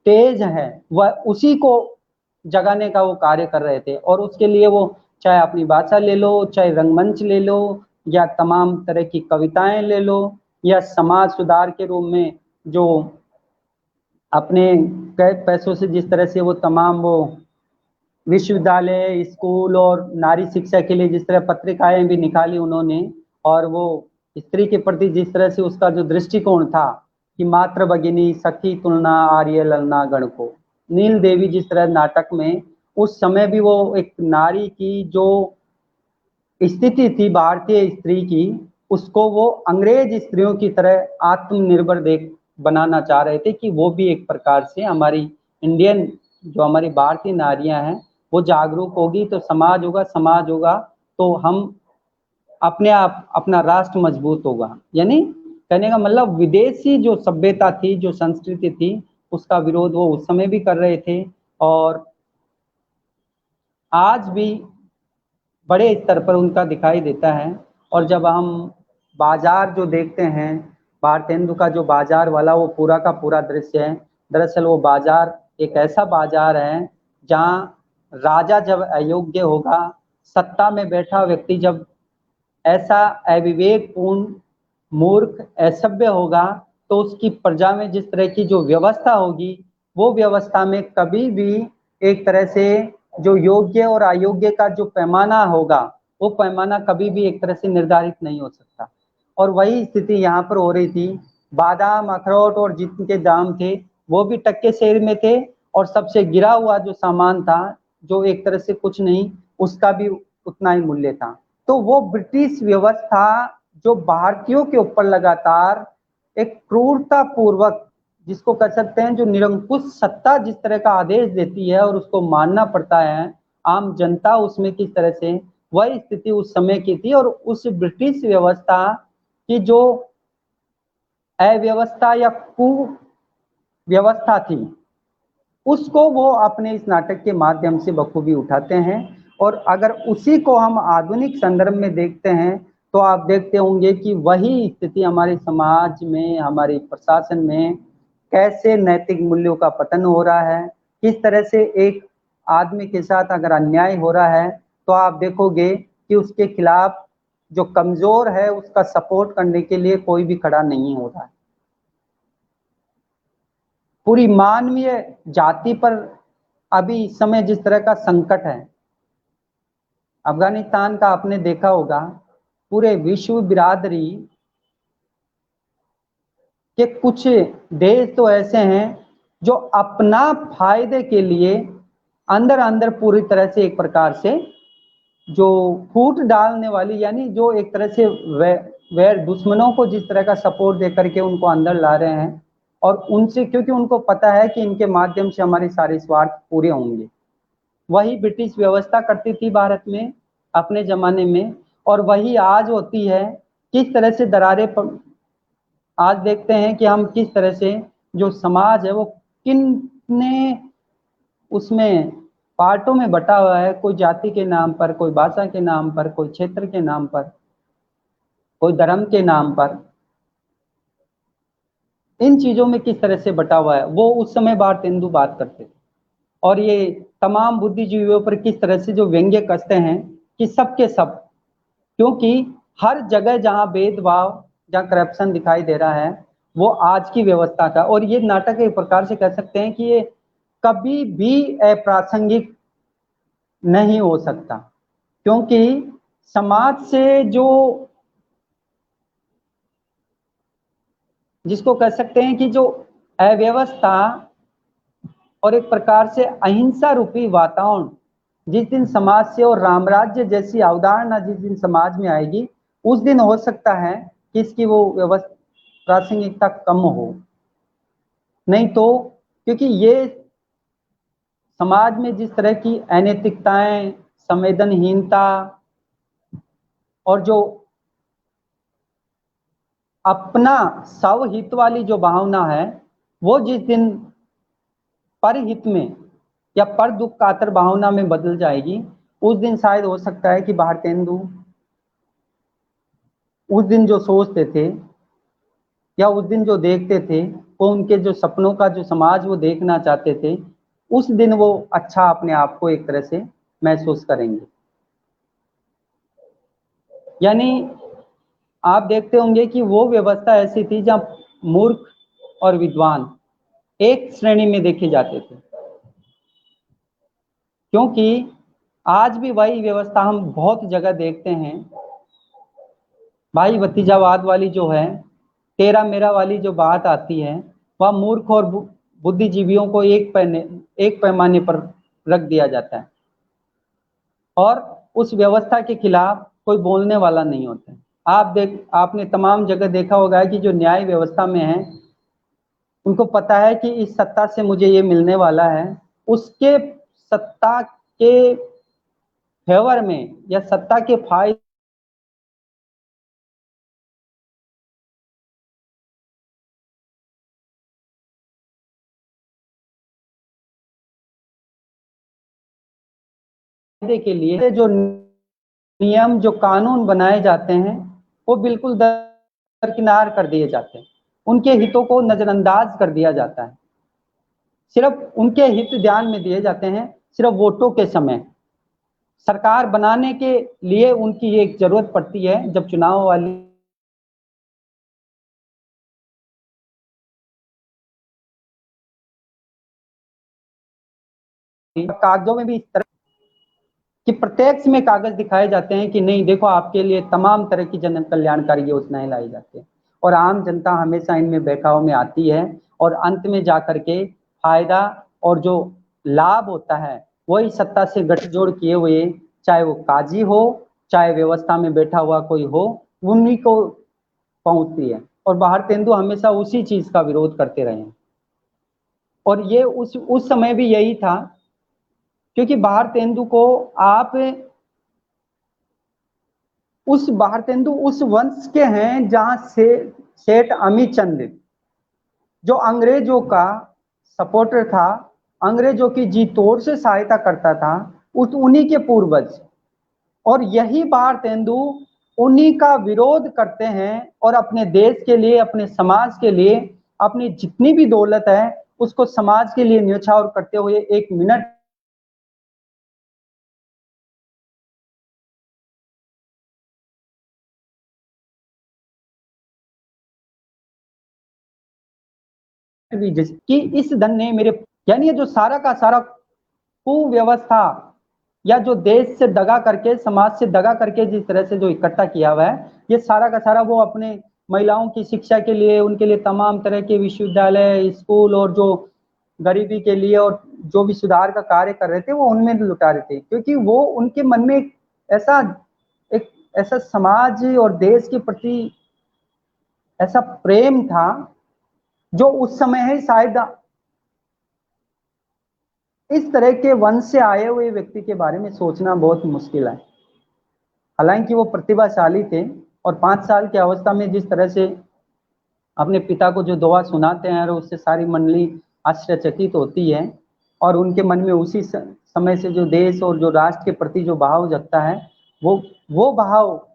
तेज है, वह उसी को जगाने का वो कार्य कर रहे थे। और उसके लिए वो चाहे अपनी भाषा ले लो, चाहे रंगमंच ले लो, या तमाम तरह की कविताएं ले लो, या समाज सुधार के रूप में जो अपने पैसों से जिस तरह से वो तमाम वो विश्वविद्यालय, स्कूल और नारी शिक्षा के लिए जिस तरह पत्रिकाएं भी निकाली उन्होंने, और वो स्त्री के प्रति जिस तरह से उसका जो दृष्टिकोण था कि मात्र भगिनी सखी तुलना आर्य ललना गण को, नील देवी जिस तरह नाटक में उस समय भी वो एक नारी की जो स्थिति थी भारतीय स्त्री की, उसको वो अंग्रेज स्त्रियों की तरह आत्मनिर्भर बनाना चाह रहे थे कि वो भी एक प्रकार से हमारी इंडियन जो हमारी भारतीय नारियां हैं वो जागरूक होगी तो समाज होगा तो हम अपने आप अपना राष्ट्र मजबूत होगा। यानी कहने का मतलब विदेशी जो सभ्यता थी, जो संस्कृति थी, उसका विरोध वो उस समय भी कर रहे थे और आज भी बड़े स्तर पर उनका दिखाई देता है। और जब हम बाजार जो देखते हैं, भारतेंदु का जो बाजार वाला वो पूरा का पूरा दृश्य है, दरअसल वो बाजार एक ऐसा बाजार है जहाँ राजा जब अयोग्य होगा, सत्ता में बैठा व्यक्ति जब ऐसा अविवेकपूर्ण, मूर्ख, असभ्य होगा, तो उसकी प्रजा में जिस तरह की जो व्यवस्था होगी, वो व्यवस्था में कभी भी एक तरह से जो योग्य और अयोग्य का जो पैमाना होगा, वो पैमाना कभी भी एक तरह से निर्धारित नहीं हो सकता। और वही स्थिति यहाँ पर हो रही थी। बादाम, अखरोट और जितने दाम थे वो भी टक्के शेर में थे और सबसे गिरा हुआ जो सामान था, जो एक तरह से कुछ नहीं, उसका भी उतना ही मूल्य था। तो वो ब्रिटिश व्यवस्था जो भारतीयों के ऊपर लगातार एक क्रूरता पूर्वक, जिसको कह सकते हैं जो निरंकुश सत्ता जिस तरह का आदेश देती है और उसको मानना पड़ता है आम जनता, उसमें किस तरह से वही स्थिति उस समय की थी। और उस ब्रिटिश व्यवस्था की जो अव्यवस्था या कुव्यवस्था थी, उसको वो अपने इस नाटक के माध्यम से बखूबी उठाते हैं। और अगर उसी को हम आधुनिक संदर्भ में देखते हैं तो आप देखते होंगे कि वही स्थिति हमारे समाज में, हमारे प्रशासन में कैसे नैतिक मूल्यों का पतन हो रहा है, किस तरह से एक आदमी के साथ अगर अन्याय हो रहा है तो आप देखोगे कि उसके खिलाफ जो कमजोर है उसका सपोर्ट करने के लिए कोई भी खड़ा नहीं हो रहा है। पूरी मानवीय जाति पर अभी इस समय जिस तरह का संकट है, अफगानिस्तान का आपने देखा होगा, पूरे विश्व बिरादरी के कुछ देश तो ऐसे हैं जो अपना फायदे के लिए अंदर अंदर पूरी तरह से एक प्रकार से जो फूट डालने वाली, यानी जो एक तरह से वैर दुश्मनों को जिस तरह का सपोर्ट दे करके उनको अंदर ला रहे हैं और उनसे, क्योंकि उनको पता है कि इनके माध्यम से हमारे सारे स्वार्थ पूरे होंगे। वही ब्रिटिश व्यवस्था करती थी भारत में अपने जमाने में, और वही आज होती है। किस तरह से दरारें आज देखते हैं कि हम किस तरह से जो समाज है वो कितने उसमें पार्टों में बटा हुआ है, कोई जाति के नाम पर, कोई भाषा के नाम पर, कोई क्षेत्र के नाम पर, कोई धर्म के नाम पर, इन चीजों में किस तरह से बटा हुआ है। वो उस समय भारतेंदु बात करते थे और ये तमाम बुद्धिजीवियों पर किस तरह से जो व्यंग्य कसते हैं कि सबके सब, क्योंकि हर जगह जहां भेदभाव, जहां करप्शन दिखाई दे रहा है, वो आज की व्यवस्था का। और ये नाटक एक प्रकार से कह सकते हैं कि ये कभी भी अप्रासंगिक नहीं हो सकता, क्योंकि समाज से जो, जिसको कह सकते हैं कि जो अव्यवस्था और एक प्रकार से अहिंसा रूपी वातावरण जिस दिन समाज से और रामराज्य जैसी अवधारणा जिस दिन समाज में आएगी, उस दिन हो सकता है कि इसकी वो व्यवस्था प्रासंगिकता कम हो। नहीं तो, क्योंकि ये समाज में जिस तरह की अनैतिकताएं, संवेदनहीनता और जो अपना स्वहित वाली जो भावना है, वो जिस दिन परहित में या पर दुख कातर भावना में बदल जाएगी, उस दिन शायद हो सकता है कि भारतेंदु उस दिन जो सोचते थे या उस दिन जो देखते थे, वो उनके जो सपनों का जो समाज वो देखना चाहते थे, उस दिन वो अच्छा अपने आप को एक तरह से महसूस करेंगे। यानी आप देखते होंगे कि वो व्यवस्था ऐसी थी जहां मूर्ख और विद्वान एक श्रेणी में देखे जाते थे, क्योंकि आज भी वही व्यवस्था हम बहुत जगह देखते हैं। भाई भतीजावाद वाली जो है, तेरा मेरा वाली जो बात आती है, वह मूर्ख और बुद्धिजीवियों को एक पैमाने पर रख दिया जाता है और उस व्यवस्था के खिलाफ कोई बोलने वाला नहीं होता है। आपने तमाम जगह देखा होगा कि जो न्याय व्यवस्था में है, उनको पता है कि इस सत्ता से मुझे ये मिलने वाला है, उसके सत्ता के फेवर में या सत्ता के फायदे के लिए जो नियम, जो कानून बनाए जाते हैं, वो बिल्कुल दरकिनार कर दिए जाते हैं। उनके हितों को नजरअंदाज कर दिया जाता है। सिर्फ उनके हित ध्यान में दिए जाते हैं, सिर्फ वोटों के समय। सरकार बनाने के लिए उनकी एक जरूरत पड़ती है, जब चुनाव वाली कागजों में भी इस तरह कि प्रत्यक्ष में कागज दिखाए जाते हैं कि नहीं देखो, आपके लिए तमाम तरह की जन कल्याणकारी योजनाएं लाई जाती है, और आम जनता हमेशा इनमें बहकाव में आती है, और अंत में जाकर के फायदा और जो लाभ होता है वही सत्ता से गठजोड़ किए हुए, चाहे वो काजी हो, चाहे व्यवस्था में बैठा हुआ कोई हो, उन्हीं को पहुंचती है। और भारतेंदु हमेशा उसी चीज का विरोध करते रहे हैं। और ये उस समय भी यही था, क्योंकि भारतेंदु को आप भारतेंदु उस वंश के हैं जहां से सेठ अमीचंद, जो अंग्रेजों का सपोर्टर था, अंग्रेजों की जी तोड़ से सहायता करता था, उन्हीं के पूर्वज। और यही भारतेंदु उन्हीं का विरोध करते हैं और अपने देश के लिए, अपने समाज के लिए, अपनी जितनी भी दौलत है उसको समाज के लिए न्यौछावर करते हुए एक मिनट कि इस धन ने मेरे, यानी ये जो सारा का सारा कुव्यवस्था या जो देश से दगा करके, समाज से दगा करके जिस तरह से जो इकट्ठा किया हुआ है, ये सारा का सारा वो अपने महिलाओं की शिक्षा के लिए, उनके लिए तमाम तरह के विश्वविद्यालय, स्कूल, और जो गरीबी के लिए और जो भी सुधार का कार्य कर रहे थे वो उनमें लुटा रहे थे, क्योंकि वो उनके मन में एक ऐसा समाज और देश के प्रति ऐसा प्रेम था जो उस समय है शायद इस तरह के वंश से आए हुए व्यक्ति के बारे में सोचना बहुत मुश्किल है। हालांकि वो प्रतिभाशाली थे, और 5 साल की अवस्था में जिस तरह से अपने पिता को जो दुआ सुनाते हैं, और उससे सारी मंडली आश्चर्यचकित होती है, और उनके मन में उसी समय से जो देश और जो राष्ट्र के प्रति जो भाव जगता है, वो भाव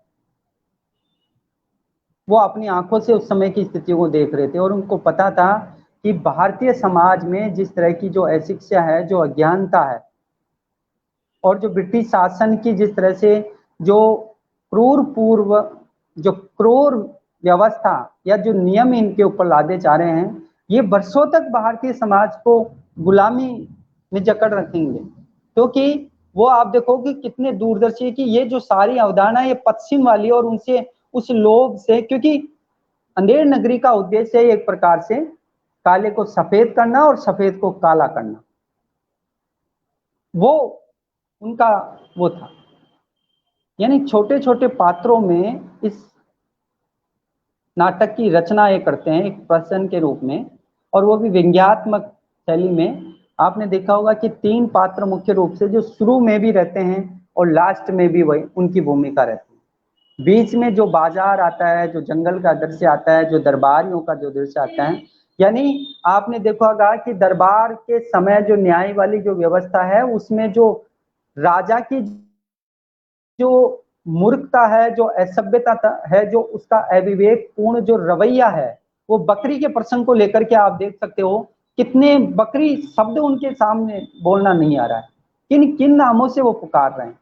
वो अपनी आंखों से उस समय की स्थितियों को देख रहे थे, और उनको पता था कि भारतीय समाज में जिस तरह की जो अशिक्षा है, जो अज्ञानता है, और जो ब्रिटिश शासन की जिस तरह से जो क्रूर व्यवस्था या जो नियम इनके ऊपर लादे जा रहे हैं, ये वर्षों तक भारतीय समाज को गुलामी में जकड़ रखेंगे। क्योंकि वो आप देखोगे कितने दूरदर्शी है कि ये जो सारी अवधारणा ये पश्चिम वाली, और उनसे उस लोभ से, क्योंकि अंधेर नगरी का उद्देश्य है एक प्रकार से काले को सफेद करना और सफेद को काला करना, वो उनका वो था। यानी छोटे छोटे पात्रों में इस नाटक की रचना ये करते हैं एक प्रसंग के रूप में, और वो भी व्यंग्यात्मक शैली में। आपने देखा होगा कि 3 पात्र मुख्य रूप से जो शुरू में भी रहते हैं और लास्ट में भी वही उनकी भूमिका रहती है। बीच में जो बाजार आता है, जो जंगल का दृश्य आता है, जो दरबारियों का जो दृश्य आता है, यानी आपने देखा होगा कि दरबार के समय जो न्याय वाली जो व्यवस्था है, उसमें जो राजा की जो मूर्खता है, जो असभ्यता है, जो उसका अविवेक पूर्ण जो रवैया है, वो बकरी के प्रसंग को लेकर के आप देख सकते हो कितने बकरी शब्द उनके सामने बोलना नहीं आ रहा है, किन किन नामों से वो पुकार रहे हैं,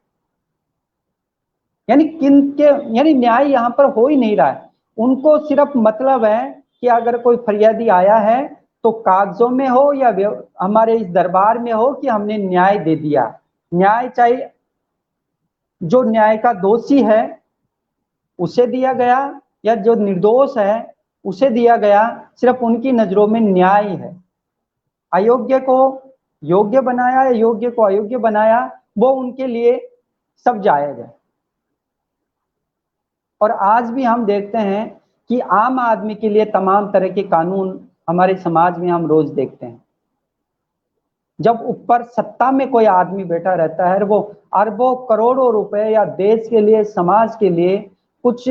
यानी न्याय यहाँ पर हो ही नहीं रहा है। उनको सिर्फ मतलब है कि अगर कोई फरियादी आया है तो कागजों में हो या हमारे इस दरबार में हो कि हमने न्याय दे दिया। न्याय चाहिए, जो न्याय का दोषी है उसे दिया गया, या जो निर्दोष है उसे दिया गया, सिर्फ उनकी नजरों में न्याय है। अयोग्य को योग्य बनाया, योग्य को अयोग्य बनाया, वो उनके लिए सब जायज है। और आज भी हम देखते हैं कि आम आदमी के लिए तमाम तरह के कानून हमारे समाज में हम रोज देखते हैं। जब ऊपर सत्ता में कोई आदमी बैठा रहता है, वो अरबों करोड़ों रुपए या देश के लिए, समाज के लिए कुछ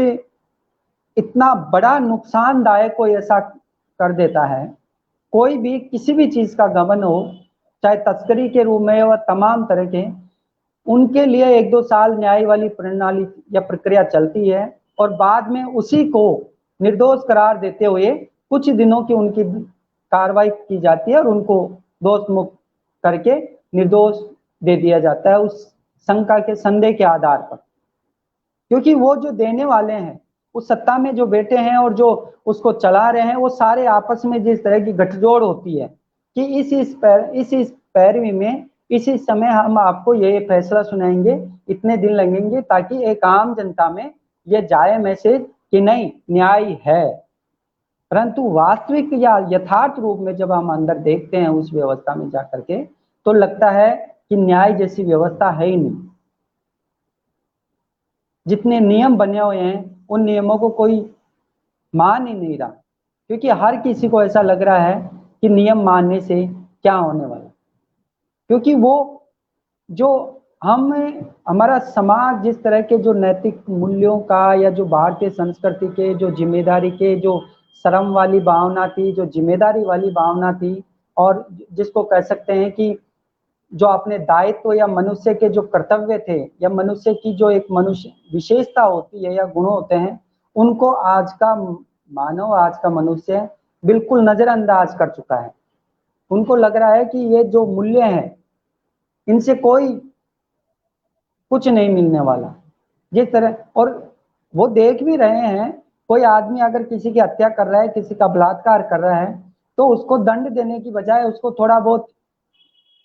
इतना बड़ा नुकसानदायक कोई ऐसा कर देता है, कोई भी किसी भी चीज का गबन हो, चाहे तस्करी के रूप में हो, तमाम तरह के, उनके लिए 1-2 साल न्याय वाली प्रणाली या प्रक्रिया चलती है और बाद में उसी को निर्दोष करार देते हुए कुछ दिनों की उनकी कार्रवाई की जाती है और उनको दोष मुक्त करके निर्दोष दे दिया जाता है उस शंका के, संदेह के आधार पर। क्योंकि वो जो देने वाले हैं, उस सत्ता में जो बैठे हैं और जो उसको चला रहे हैं, वो सारे आपस में जिस तरह की गठजोड़ होती है कि इस पैरवी में इसी समय हम आपको ये फैसला सुनाएंगे, इतने दिन लगेंगे, ताकि एक आम जनता में ये जाए मैसेज कि नहीं, न्याय है। परंतु वास्तविक या यथार्थ रूप में जब हम अंदर देखते हैं उस व्यवस्था में जाकर के, तो लगता है कि न्याय जैसी व्यवस्था है ही नहीं। जितने नियम बने हुए हैं उन नियमों को कोई मान ही नहीं रहा, क्योंकि हर किसी को ऐसा लग रहा है कि नियम मानने से क्या होने वाला। क्योंकि वो जो हमारा समाज जिस तरह के जो नैतिक मूल्यों का या जो भारतीय संस्कृति के जो जिम्मेदारी के जो शर्म वाली भावना थी, जो जिम्मेदारी वाली भावना थी, और जिसको कह सकते हैं कि जो अपने दायित्व या मनुष्य के जो कर्तव्य थे या मनुष्य की जो एक मनुष्य विशेषता होती है या गुण होते हैं, उनको आज का मानव, आज का मनुष्य बिल्कुल नजरअंदाज कर चुका है। उनको लग रहा है कि ये जो मूल्य हैं, इनसे कोई कुछ नहीं मिलने वाला, जिस तरह। और वो देख भी रहे हैं, कोई आदमी अगर किसी की हत्या कर रहा है, किसी का बलात्कार कर रहा है, तो उसको दंड देने की बजाय उसको थोड़ा बहुत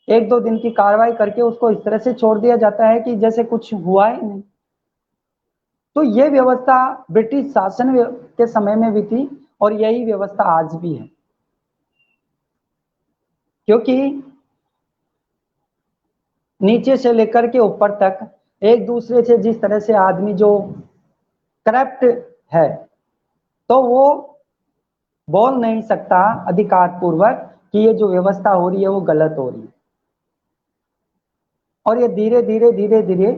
1-2 दिन की कार्रवाई करके उसको इस तरह से छोड़ दिया जाता है कि जैसे कुछ हुआ ही नहीं। तो ये व्यवस्था ब्रिटिश शासन के समय में भी थी और यही व्यवस्था आज भी है। क्योंकि नीचे से लेकर के ऊपर तक एक दूसरे से जिस तरह से आदमी जो करप्ट है, तो वो बोल नहीं सकता अधिकार पूर्वक कि ये जो व्यवस्था हो रही है वो गलत हो रही है। और ये धीरे धीरे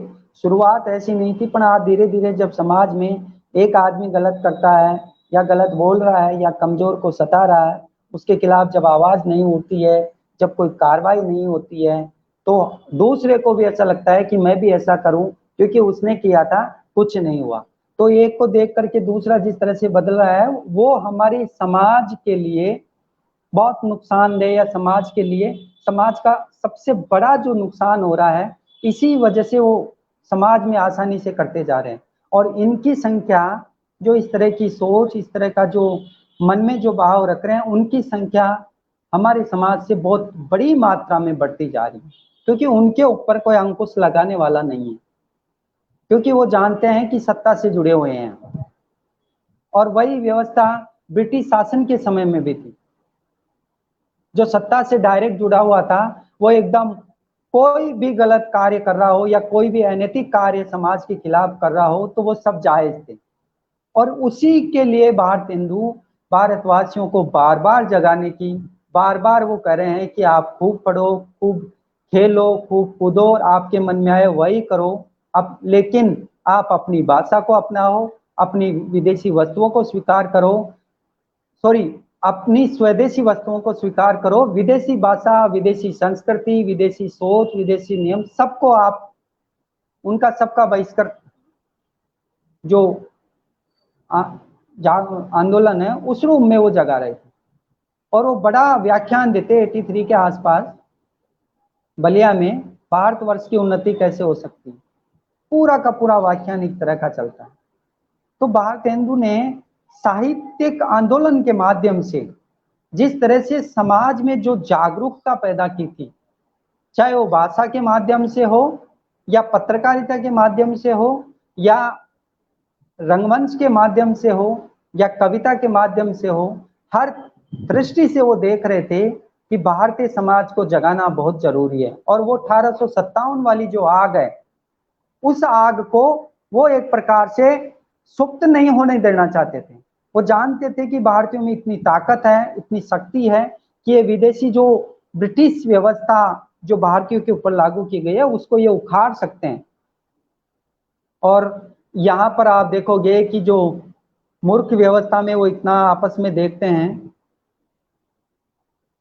शुरुआत ऐसी नहीं थी, पर आज धीरे धीरे जब समाज में एक आदमी गलत करता है या गलत बोल रहा है या कमजोर को सता रहा है, उसके खिलाफ जब आवाज नहीं उठती है, जब कोई कार्रवाई नहीं होती है, तो दूसरे को भी ऐसा लगता है कि मैं भी ऐसा करूं क्योंकि उसने किया था, कुछ नहीं हुआ। तो एक को देख करके दूसरा जिस तरह से बदल रहा है, वो हमारे समाज के लिए बहुत नुकसानदेह, या समाज के लिए, समाज का सबसे बड़ा जो नुकसान हो रहा है, इसी वजह से वो समाज में आसानी से करते जा रहे हैं। और इनकी संख्या, जो इस तरह की सोच, इस तरह का जो मन में जो भाव रख रहे हैं, उनकी संख्या हमारे समाज से बहुत बड़ी मात्रा में बढ़ती जा रही है, क्योंकि उनके ऊपर कोई अंकुश लगाने वाला नहीं है, क्योंकि वो जानते हैं कि सत्ता से जुड़े हुए हैं। और वही व्यवस्था ब्रिटिश शासन के समय में भी थी। जो सत्ता से डायरेक्ट जुड़ा हुआ था, वो एकदम कोई भी गलत कार्य कर रहा हो या कोई भी अनैतिक कार्य समाज के खिलाफ कर रहा हो, तो वो सब जायज थे। और उसी के लिए भारतवासियों को बार बार जगाने की, बार बार वो कह रहे हैं कि आप खूब पढ़ो, खूब खेलो, खूब कूदो, और आपके मन में आए वही करो। अब लेकिन आप अपनी भाषा को अपनाओ, अपनी विदेशी वस्तुओं को स्वीकार करो, अपनी स्वदेशी वस्तुओं को स्वीकार करो। विदेशी भाषा, विदेशी संस्कृति, विदेशी सोच, विदेशी नियम, सबको आप, उनका सबका बहिष्कार जो आंदोलन है, उस रूप में वो जगा रहे थे। और वो बड़ा व्याख्यान देते 83 के आसपास बलिया में, भारतवर्ष की उन्नति कैसे हो सकती है। पूरा का पूरा व्याख्यान एक तरह का चलता है। तो भारतेंदु ने साहित्यिक आंदोलन के माध्यम से जिस तरह से समाज में जो जागरूकता पैदा की थी, चाहे वो भाषा के माध्यम से हो या पत्रकारिता के माध्यम से हो या रंगमंच के माध्यम से हो या कविता के माध्यम से हो, हर दृष्टि से वो देख रहे थे कि भारतीय समाज को जगाना बहुत जरूरी है। और वो 1857 वाली जो आग है, उस आग को वो एक प्रकार से सुप्त नहीं होने देना चाहते थे। वो जानते थे कि भारतीयों में इतनी ताकत है, इतनी शक्ति है कि ये विदेशी जो ब्रिटिश व्यवस्था जो भारतीयों के ऊपर लागू की गई है उसको ये उखाड़ सकते हैं। और यहाँ पर आप देखोगे कि जो मूर्ख व्यवस्था में वो इतना आपस में देखते हैं,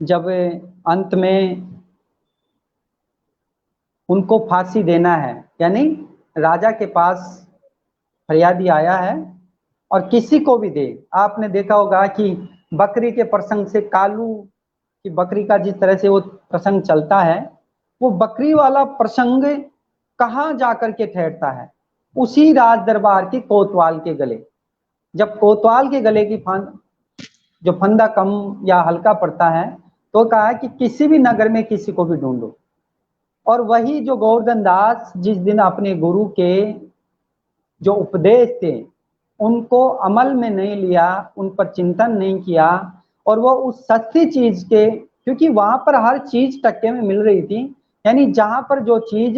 जब अंत में उनको फांसी देना है, यानी राजा के पास फरियादी आया है और किसी को भी दे, आपने देखा होगा कि बकरी के प्रसंग से कालू की बकरी का जिस तरह से वो प्रसंग चलता है, वो बकरी वाला प्रसंग कहाँ जाकर के ठहरता है, उसी राज दरबार के कोतवाल के गले। जब कोतवाल के गले की जो फंदा कम या हल्का पड़ता है तो कहा है कि किसी भी नगर में किसी को भी ढूंढो। और वही जो गोवर्धन दास जिस दिन अपने गुरु के जो उपदेश थे उनको अमल में नहीं लिया, उन पर चिंतन नहीं किया, और वो उस सस्ती चीज के, क्योंकि वहां पर हर चीज टक्के में मिल रही थी, यानी जहां पर जो चीज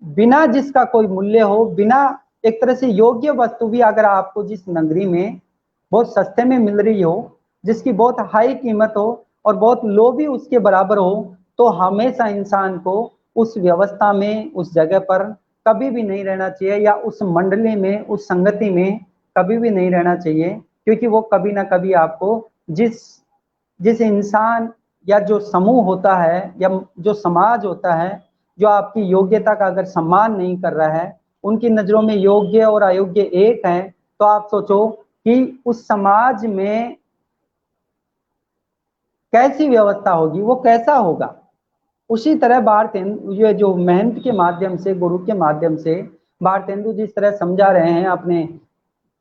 बिना जिसका कोई मूल्य हो, बिना एक तरह से योग्य वस्तु भी अगर आपको जिस नगरी में बहुत सस्ते में मिल रही हो, जिसकी बहुत हाई कीमत हो और बहुत लो भी उसके बराबर हो, तो हमेशा इंसान को उस व्यवस्था में, उस जगह पर कभी भी नहीं रहना चाहिए, या उस मंडली में, उस संगति में कभी भी नहीं रहना चाहिए, क्योंकि वो कभी ना कभी आपको जिस जिस इंसान या जो समूह होता है या जो समाज होता है जो आपकी योग्यता का अगर सम्मान नहीं कर रहा है, उनकी नजरों में योग्य और अयोग्य एक है, तो आप सोचो कि उस समाज में कैसी व्यवस्था होगी, वो कैसा होगा। उसी तरह भारतेंदु ये जो मेहनत के माध्यम से, गुरु के माध्यम से भारतेंदु जिस तरह समझा रहे हैं अपने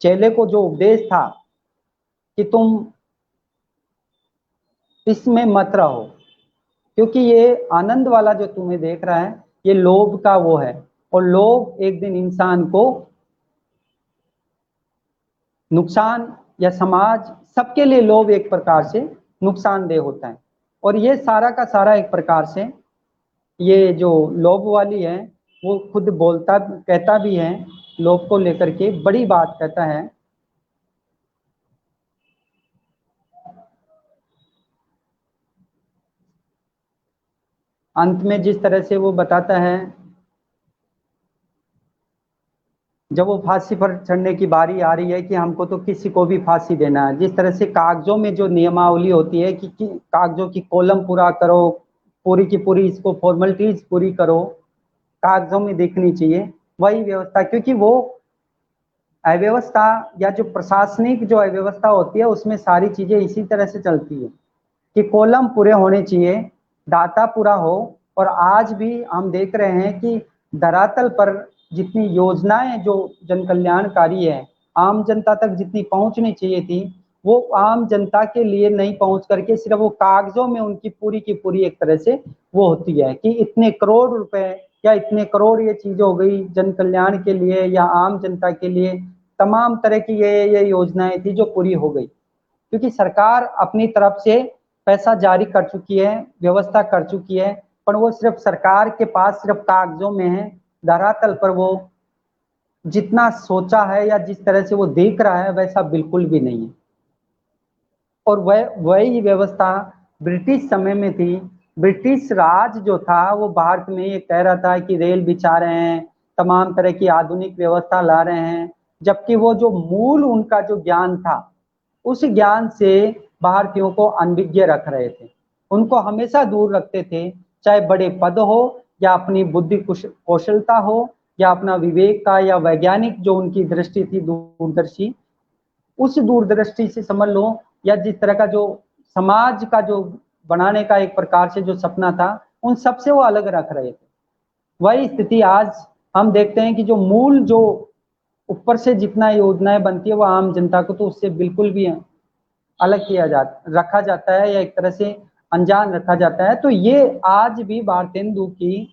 चेले को, जो उपदेश था कि तुम इसमें मत रहो, क्योंकि ये आनंद वाला जो तुम्हें देख रहा है ये लोभ का वो है, और लोभ एक दिन इंसान को नुकसान, या समाज सबके लिए लोभ एक प्रकार से नुकसानदेह होता है। और ये सारा का सारा एक प्रकार से ये जो लोभ वाली है वो खुद बोलता कहता भी है, लोभ को लेकर के बड़ी बात कहता है। अंत में जिस तरह से वो बताता है, जब वो फांसी पर चढ़ने की बारी आ रही है कि हमको तो किसी को भी फांसी देना है, जिस तरह से कागजों में जो नियमावली होती है कि कागजों की कॉलम पूरा करो, पूरी की पूरी इसको फॉर्मेलिटीज पूरी करो, कागजों में दिखनी चाहिए, वही व्यवस्था, क्योंकि वो अव्यवस्था या जो प्रशासनिक जो अव्यवस्था होती है उसमें सारी चीजें इसी तरह से चलती है कि कॉलम पूरे होने चाहिए, डाटा पूरा हो। और आज भी हम देख रहे हैं कि धरातल पर जितनी योजनाएं जो जन कल्याणकारी है, आम जनता तक जितनी पहुंचनी चाहिए थी, वो आम जनता के लिए नहीं पहुंच करके सिर्फ वो कागजों में उनकी पूरी की पूरी एक तरह से वो होती है कि इतने करोड़ रुपए या इतने करोड़ ये चीज हो गई जन कल्याण के लिए या आम जनता के लिए, तमाम तरह की ये योजनाएं थी जो पूरी हो गई, क्योंकि सरकार अपनी तरफ से पैसा जारी कर चुकी है, व्यवस्था कर चुकी है, पर वो सिर्फ सरकार के पास सिर्फ कागजों में है, धरातल पर वो जितना सोचा है या जिस तरह से वो देख रहा है वैसा बिल्कुल भी नहीं है। और वही व्यवस्था ब्रिटिश समय में थी। ब्रिटिश राज जो था वो भारत में ये कह रहा था कि रेल बिछा रहे हैं, तमाम तरह की आधुनिक व्यवस्था ला रहे हैं, जबकि वो जो मूल उनका जो ज्ञान था उस ज्ञान से भारतीयों को अनभिज्ञ रख रहे थे, उनको हमेशा दूर रखते थे, चाहे बड़े पद हो या अपनी बुद्धि कौशलता हो या अपना विवेक का या वैज्ञानिक जो उनकी दृष्टि थी दूरदर्शी, उस दूरदृष्टि से समझ लो, या जिस तरह का जो समाज का जो बनाने का एक प्रकार से जो सपना था, उन सबसे वो अलग रख रहे थे। वही स्थिति आज हम देखते हैं कि जो मूल जो ऊपर से जितना योजनाएं बनती है वो आम जनता को तो उससे बिल्कुल भी अलग रखा जाता है या एक तरह से अनजान रखा जाता है। तो ये आज भी भारतेंदु की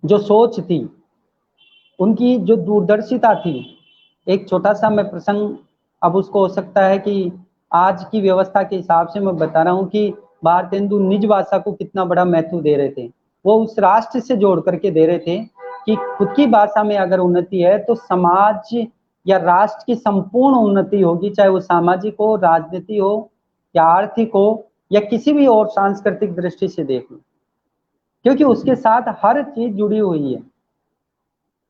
जो सोच थी, उनकी जो दूरदर्शिता थी, एक छोटा सा मैं प्रसंग अब उसको हो सकता है कि आज की व्यवस्था के हिसाब से मैं बता रहा हूँ कि भारतेंदु निज भाषा को कितना बड़ा महत्व दे रहे थे। वो उस राष्ट्र से जोड़ करके दे रहे थे कि खुद की भाषा में अगर उन्नति है तो समाज या राष्ट्र की संपूर्ण उन्नति होगी, चाहे वो सामाजिक हो, राजनीति हो या आर्थिक हो या किसी भी और सांस्कृतिक दृष्टि से देख लो, क्योंकि उसके साथ हर चीज जुड़ी हुई है।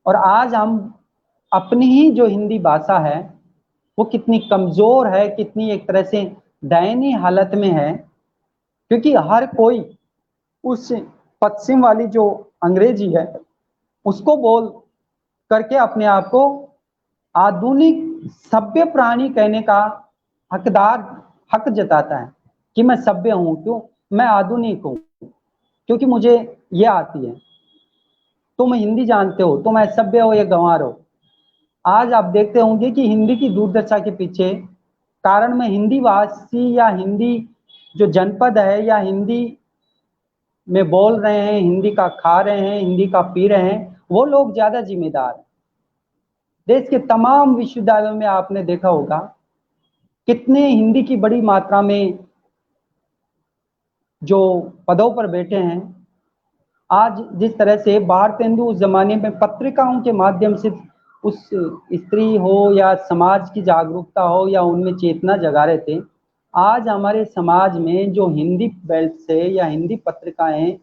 और आज हम अपनी ही जो हिंदी भाषा है वो कितनी कमजोर है, कितनी एक तरह से दयनीय हालत में है, क्योंकि हर कोई उस पश्चिम वाली जो अंग्रेजी है उसको बोल करके अपने आप को आधुनिक सभ्य प्राणी कहने का हक जताता है कि मैं सभ्य हूं, क्यों, मैं आधुनिक हूं, क्योंकि मुझे ये आती है। तुम हिंदी जानते हो, तुम सभ्य हो या गंवार हो। आज आप देखते होंगे कि हिंदी की दुर्दशा के पीछे कारण में हिंदी भाषी या हिंदी जो जनपद है या हिंदी में बोल रहे हैं, हिंदी का खा रहे हैं, हिंदी का पी रहे हैं, वो लोग ज्यादा जिम्मेदार हैं। देश के तमाम विश्वविद्यालयों में आपने देखा होगा कितने हिंदी की बड़ी मात्रा में जो पदों पर बैठे हैं। आज जिस तरह से भारतेंदु उस जमाने में पत्रिकाओं के माध्यम से उस स्त्री हो या समाज की जागरूकता हो या उनमें चेतना जगा रहे थे, आज हमारे समाज में जो हिंदी बेल्ट से या हिंदी पत्रिकाएं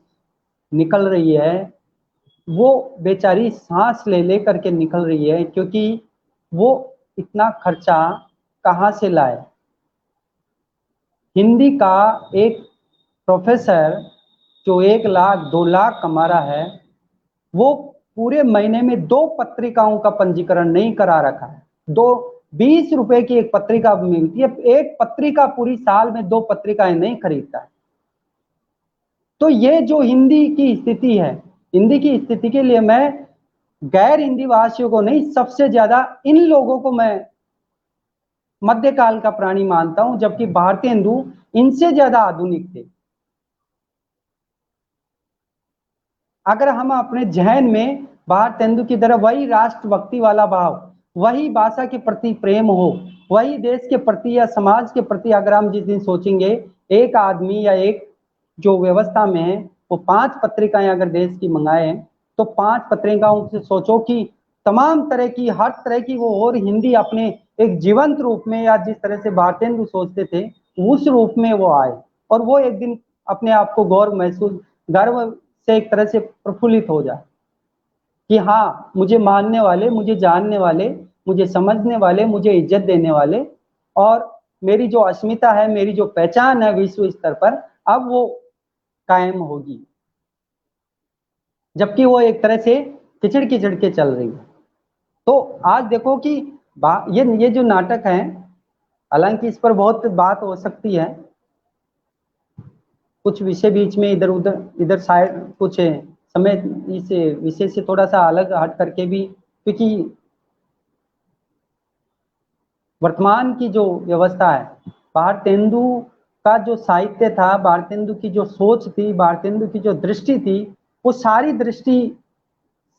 निकल रही है वो बेचारी सांस ले करके निकल रही है, क्योंकि वो इतना खर्चा कहाँ से लाए। हिंदी का एक प्रोफेसर जो 1 लाख 2 लाख कमा रहा है, वो पूरे महीने में 2 पत्रिकाओं का पंजीकरण नहीं करा रखा है। 20 रुपए की एक पत्रिका मिलती है, एक पत्रिका पूरी साल में 2 पत्रिकाएं नहीं खरीदता है। तो ये जो हिंदी की स्थिति है, हिंदी की स्थिति के लिए मैं गैर हिंदी भाषियों को नहीं, सबसे ज्यादा इन लोगों को मैं मध्यकाल का प्राणी मानता हूं, जबकि भारतेंदु इनसे ज्यादा आधुनिक थे। अगर हम अपने जहन में भारतेंदु की तरह वही राष्ट्रभक्ति वाला भाव, वही भाषा के प्रति प्रेम हो, वही देश के प्रति या समाज के प्रति अगर हम जिस दिन सोचेंगे, एक आदमी या एक जो व्यवस्था में है वो 5 पत्रिकाएं अगर देश की मंगाए, तो 5 पत्रिकाओं से सोचो कि तमाम तरह की, हर तरह की वो और हिंदी अपने एक जीवंत रूप में या जिस तरह से भारतेंदु सोचते थे उस रूप में वो आए, और वो एक दिन अपने आप को गर्व से एक तरह से प्रफुल्लित हो जाए कि हाँ, मुझे मानने वाले, मुझे जानने वाले, मुझे समझने वाले, मुझे इज्जत देने वाले, और मेरी जो अस्मिता है, मेरी जो पहचान है विश्व स्तर पर, अब वो कायम होगी। जबकि वो एक तरह से किचड़ के चल रही है। तो आज देखो कि ये जो नाटक है, हालांकि इस पर बहुत बात हो सकती है, कुछ विषय बीच में इधर साइड कुछ समय इस विषय से थोड़ा सा अलग हट करके भी, क्योंकि वर्तमान की जो व्यवस्था है, भारतेंदु का जो साहित्य था, भारतेंदु की जो सोच थी, भारतेंदु की जो दृष्टि थी, वो सारी दृष्टि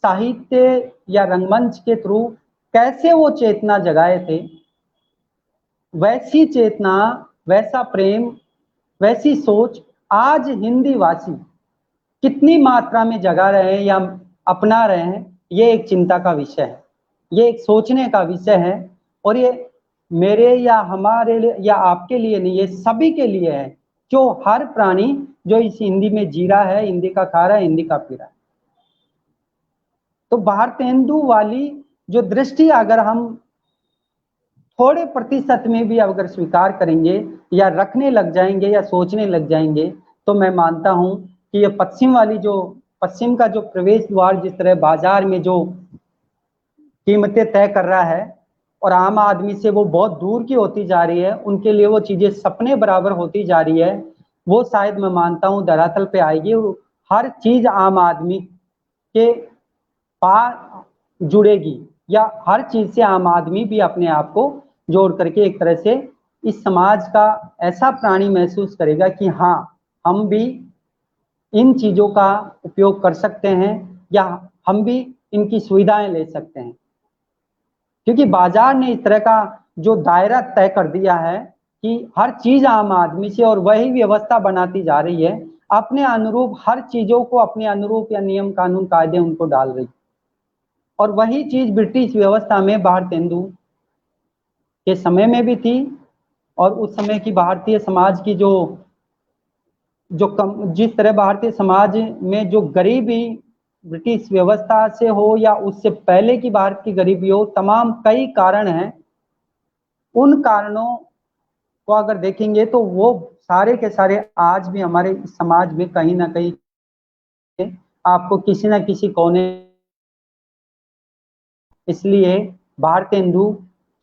साहित्य या रंगमंच के थ्रू कैसे वो चेतना जगाए थे, वैसी चेतना, वैसा प्रेम, वैसी सोच आज हिंदी भाषी कितनी मात्रा में जगा रहे हैं या अपना रहे हैं, ये एक चिंता का विषय है, ये एक सोचने का विषय है। और ये मेरे या हमारे लिए या आपके लिए नहीं, ये सभी के लिए है, जो हर प्राणी जो इस हिंदी में जी रहा है, हिंदी का खा रहा है, हिंदी का पी रहा है। तो भारतेंदु वाली जो दृष्टि अगर हम थोड़े प्रतिशत में भी अगर स्वीकार करेंगे या रखने लग जाएंगे या सोचने लग जाएंगे, तो मैं मानता हूं कि ये पश्चिम का जो प्रवेश द्वार जिस तरह बाजार में जो कीमतें तय कर रहा है और आम आदमी से वो बहुत दूर की होती जा रही है, उनके लिए वो चीजें सपने बराबर होती जा रही है, वो शायद मैं मानता हूं धरातल पे आएगी। हर चीज आम आदमी के पास जुड़ेगी या हर चीज से आम आदमी भी अपने आप को जोड़ करके एक तरह से इस समाज का ऐसा प्राणी महसूस करेगा कि हाँ, हम भी इन चीजों का उपयोग कर सकते हैं या हम भी इनकी सुविधाएं ले सकते हैं। क्योंकि बाजार ने इस तरह का जो दायरा तय कर दिया है कि हर चीज आम आदमी से, और वही व्यवस्था बनाती जा रही है अपने अनुरूप, हर चीजों को अपने अनुरूप या नियम कानून कायदे उनको डाल रही। और वही चीज ब्रिटिश व्यवस्था में भारतेंदु के समय में भी थी, और उस समय की भारतीय समाज की जिस तरह भारतीय समाज में जो गरीबी ब्रिटिश व्यवस्था से हो या उससे पहले की भारत की गरीबी हो, तमाम कई कारण हैं। उन कारणों को अगर देखेंगे तो वो सारे के सारे आज भी हमारे समाज में कहीं ना कहीं आपको किसी न किसी कोने। इसलिए भारतेंदु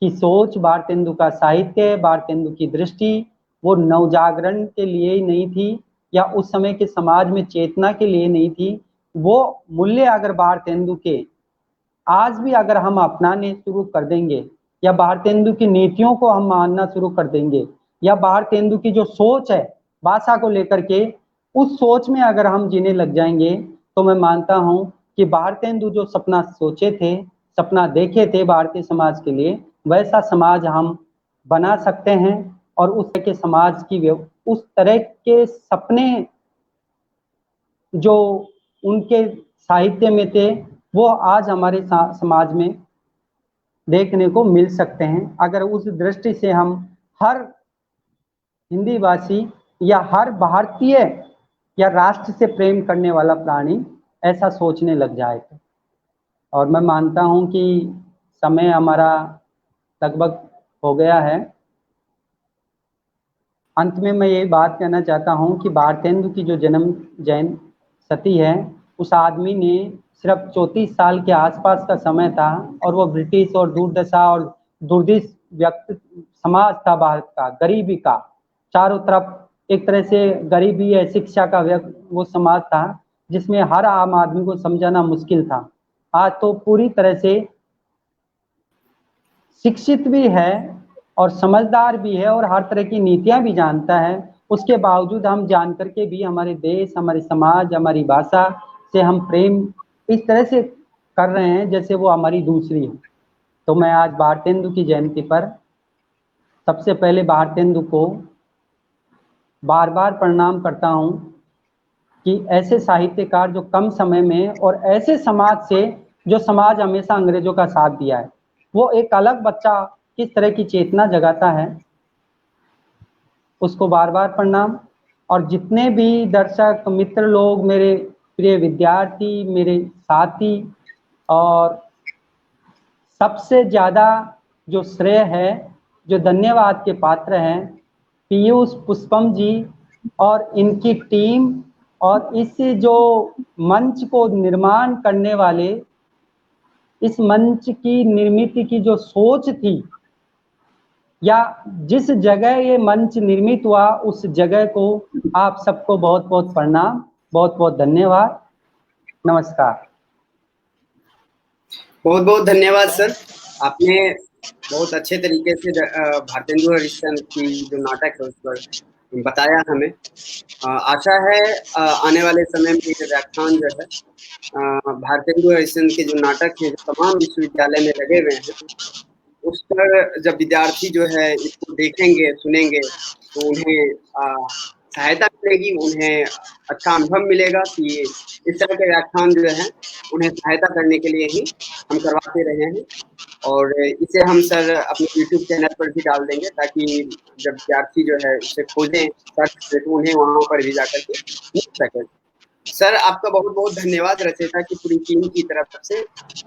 की सोच, भारतेंदु का साहित्य, भारतेंदु की दृष्टि वो नवजागरण के लिए ही नहीं थी या उस समय के समाज में चेतना के लिए नहीं थी। वो मूल्य अगर भारतेंदु के आज भी अगर हम अपनाने शुरू कर देंगे या भारतेंदु की नीतियों को हम मानना शुरू कर देंगे या भारतेंदु की जो सोच है भाषा को लेकर के, उस सोच में अगर हम जीने लग जाएंगे तो मैं मानता हूं कि भारतेंदु जो सपना सोचे थे, सपना देखे थे भारतीय समाज के लिए, वैसा समाज हम बना सकते हैं। और उस तरह के समाज की उस तरह के सपने जो उनके साहित्य में थे वो आज हमारे समाज में देखने को मिल सकते हैं। अगर उस दृष्टि से हम हर हिंदी भाषी या हर भारतीय या राष्ट्र से प्रेम करने वाला प्राणी ऐसा सोचने लग जाए तो। और मैं मानता हूं कि समय हमारा लगभग हो गया है। अंत में मैं ये बात कहना चाहता हूं कि भारतेंदु की जो जन्म जयंती है, उस आदमी ने सिर्फ 34 साल के आसपास का समय था और वो ब्रिटिश और दुर्दशा और दुर्दिश व्यक्ति समाज था भारत का, गरीबी का, चारों तरफ एक तरह से गरीबी है, शिक्षा का वो समाज था जिसमें हर आम आदमी को समझाना मुश्किल था। आज तो पूरी तरह से शिक्षित भी है और समझदार भी है और हर तरह की नीतियां भी जानता है। उसके बावजूद हम जान करके भी हमारे देश, हमारे समाज, हमारी भाषा से हम प्रेम इस तरह से कर रहे हैं जैसे वो हमारी दूसरी हो। तो मैं आज भारतेंदु की जयंती पर सबसे पहले भारतेंदु को बार बार प्रणाम करता हूं कि ऐसे साहित्यकार जो कम समय में और ऐसे समाज से जो समाज हमेशा अंग्रेजों का साथ दिया है, वो एक अलग बच्चा किस तरह की चेतना जगाता है, उसको बार बार प्रणाम। और जितने भी दर्शक मित्र लोग, मेरे प्रिय विद्यार्थी, मेरे साथी, और सबसे ज़्यादा जो श्रेय है, जो धन्यवाद के पात्र हैं, पीयूष पुष्पम जी और इनकी टीम, और इस जो मंच को निर्माण करने वाले, इस मंच की निर्मित की जो सोच थी या जिस जगह ये मंच निर्मित हुआ उस जगह को आप सबको बहुत बहुत प्रणाम, बहुत बहुत धन्यवाद, नमस्कार। बहुत बहुत धन्यवाद सर, आपने बहुत अच्छे तरीके से भारतेंदु हरिश्चंद्र की जो नाटक है उस पर बताया हमें। आशा है आने वाले समय में ये व्याख्यान जो है भारतेंदु हरिश्चंद्र के जो नाटक हैं जो तमाम विश्वविद्यालय में लगे हुए हैं, उस पर जब विद्यार्थी जो है इसको देखेंगे, सुनेंगे तो उन्हें सहायता मिलेगी, उन्हें अच्छा अनुभव मिलेगा कि इस तरह के व्याख्यान जो है उन्हें सहायता करने के लिए ही हम करवाते रहे हैं। और इसे हम सर अपने YouTube चैनल पर भी डाल देंगे ताकि जब विद्यार्थी जो है उसे खोजें, सर्च करें तो उन्हें वहाँ पर भी जाकर के मिल सके। सर आपका बहुत बहुत धन्यवाद रचयिता की पूरी टीम की तरफ से।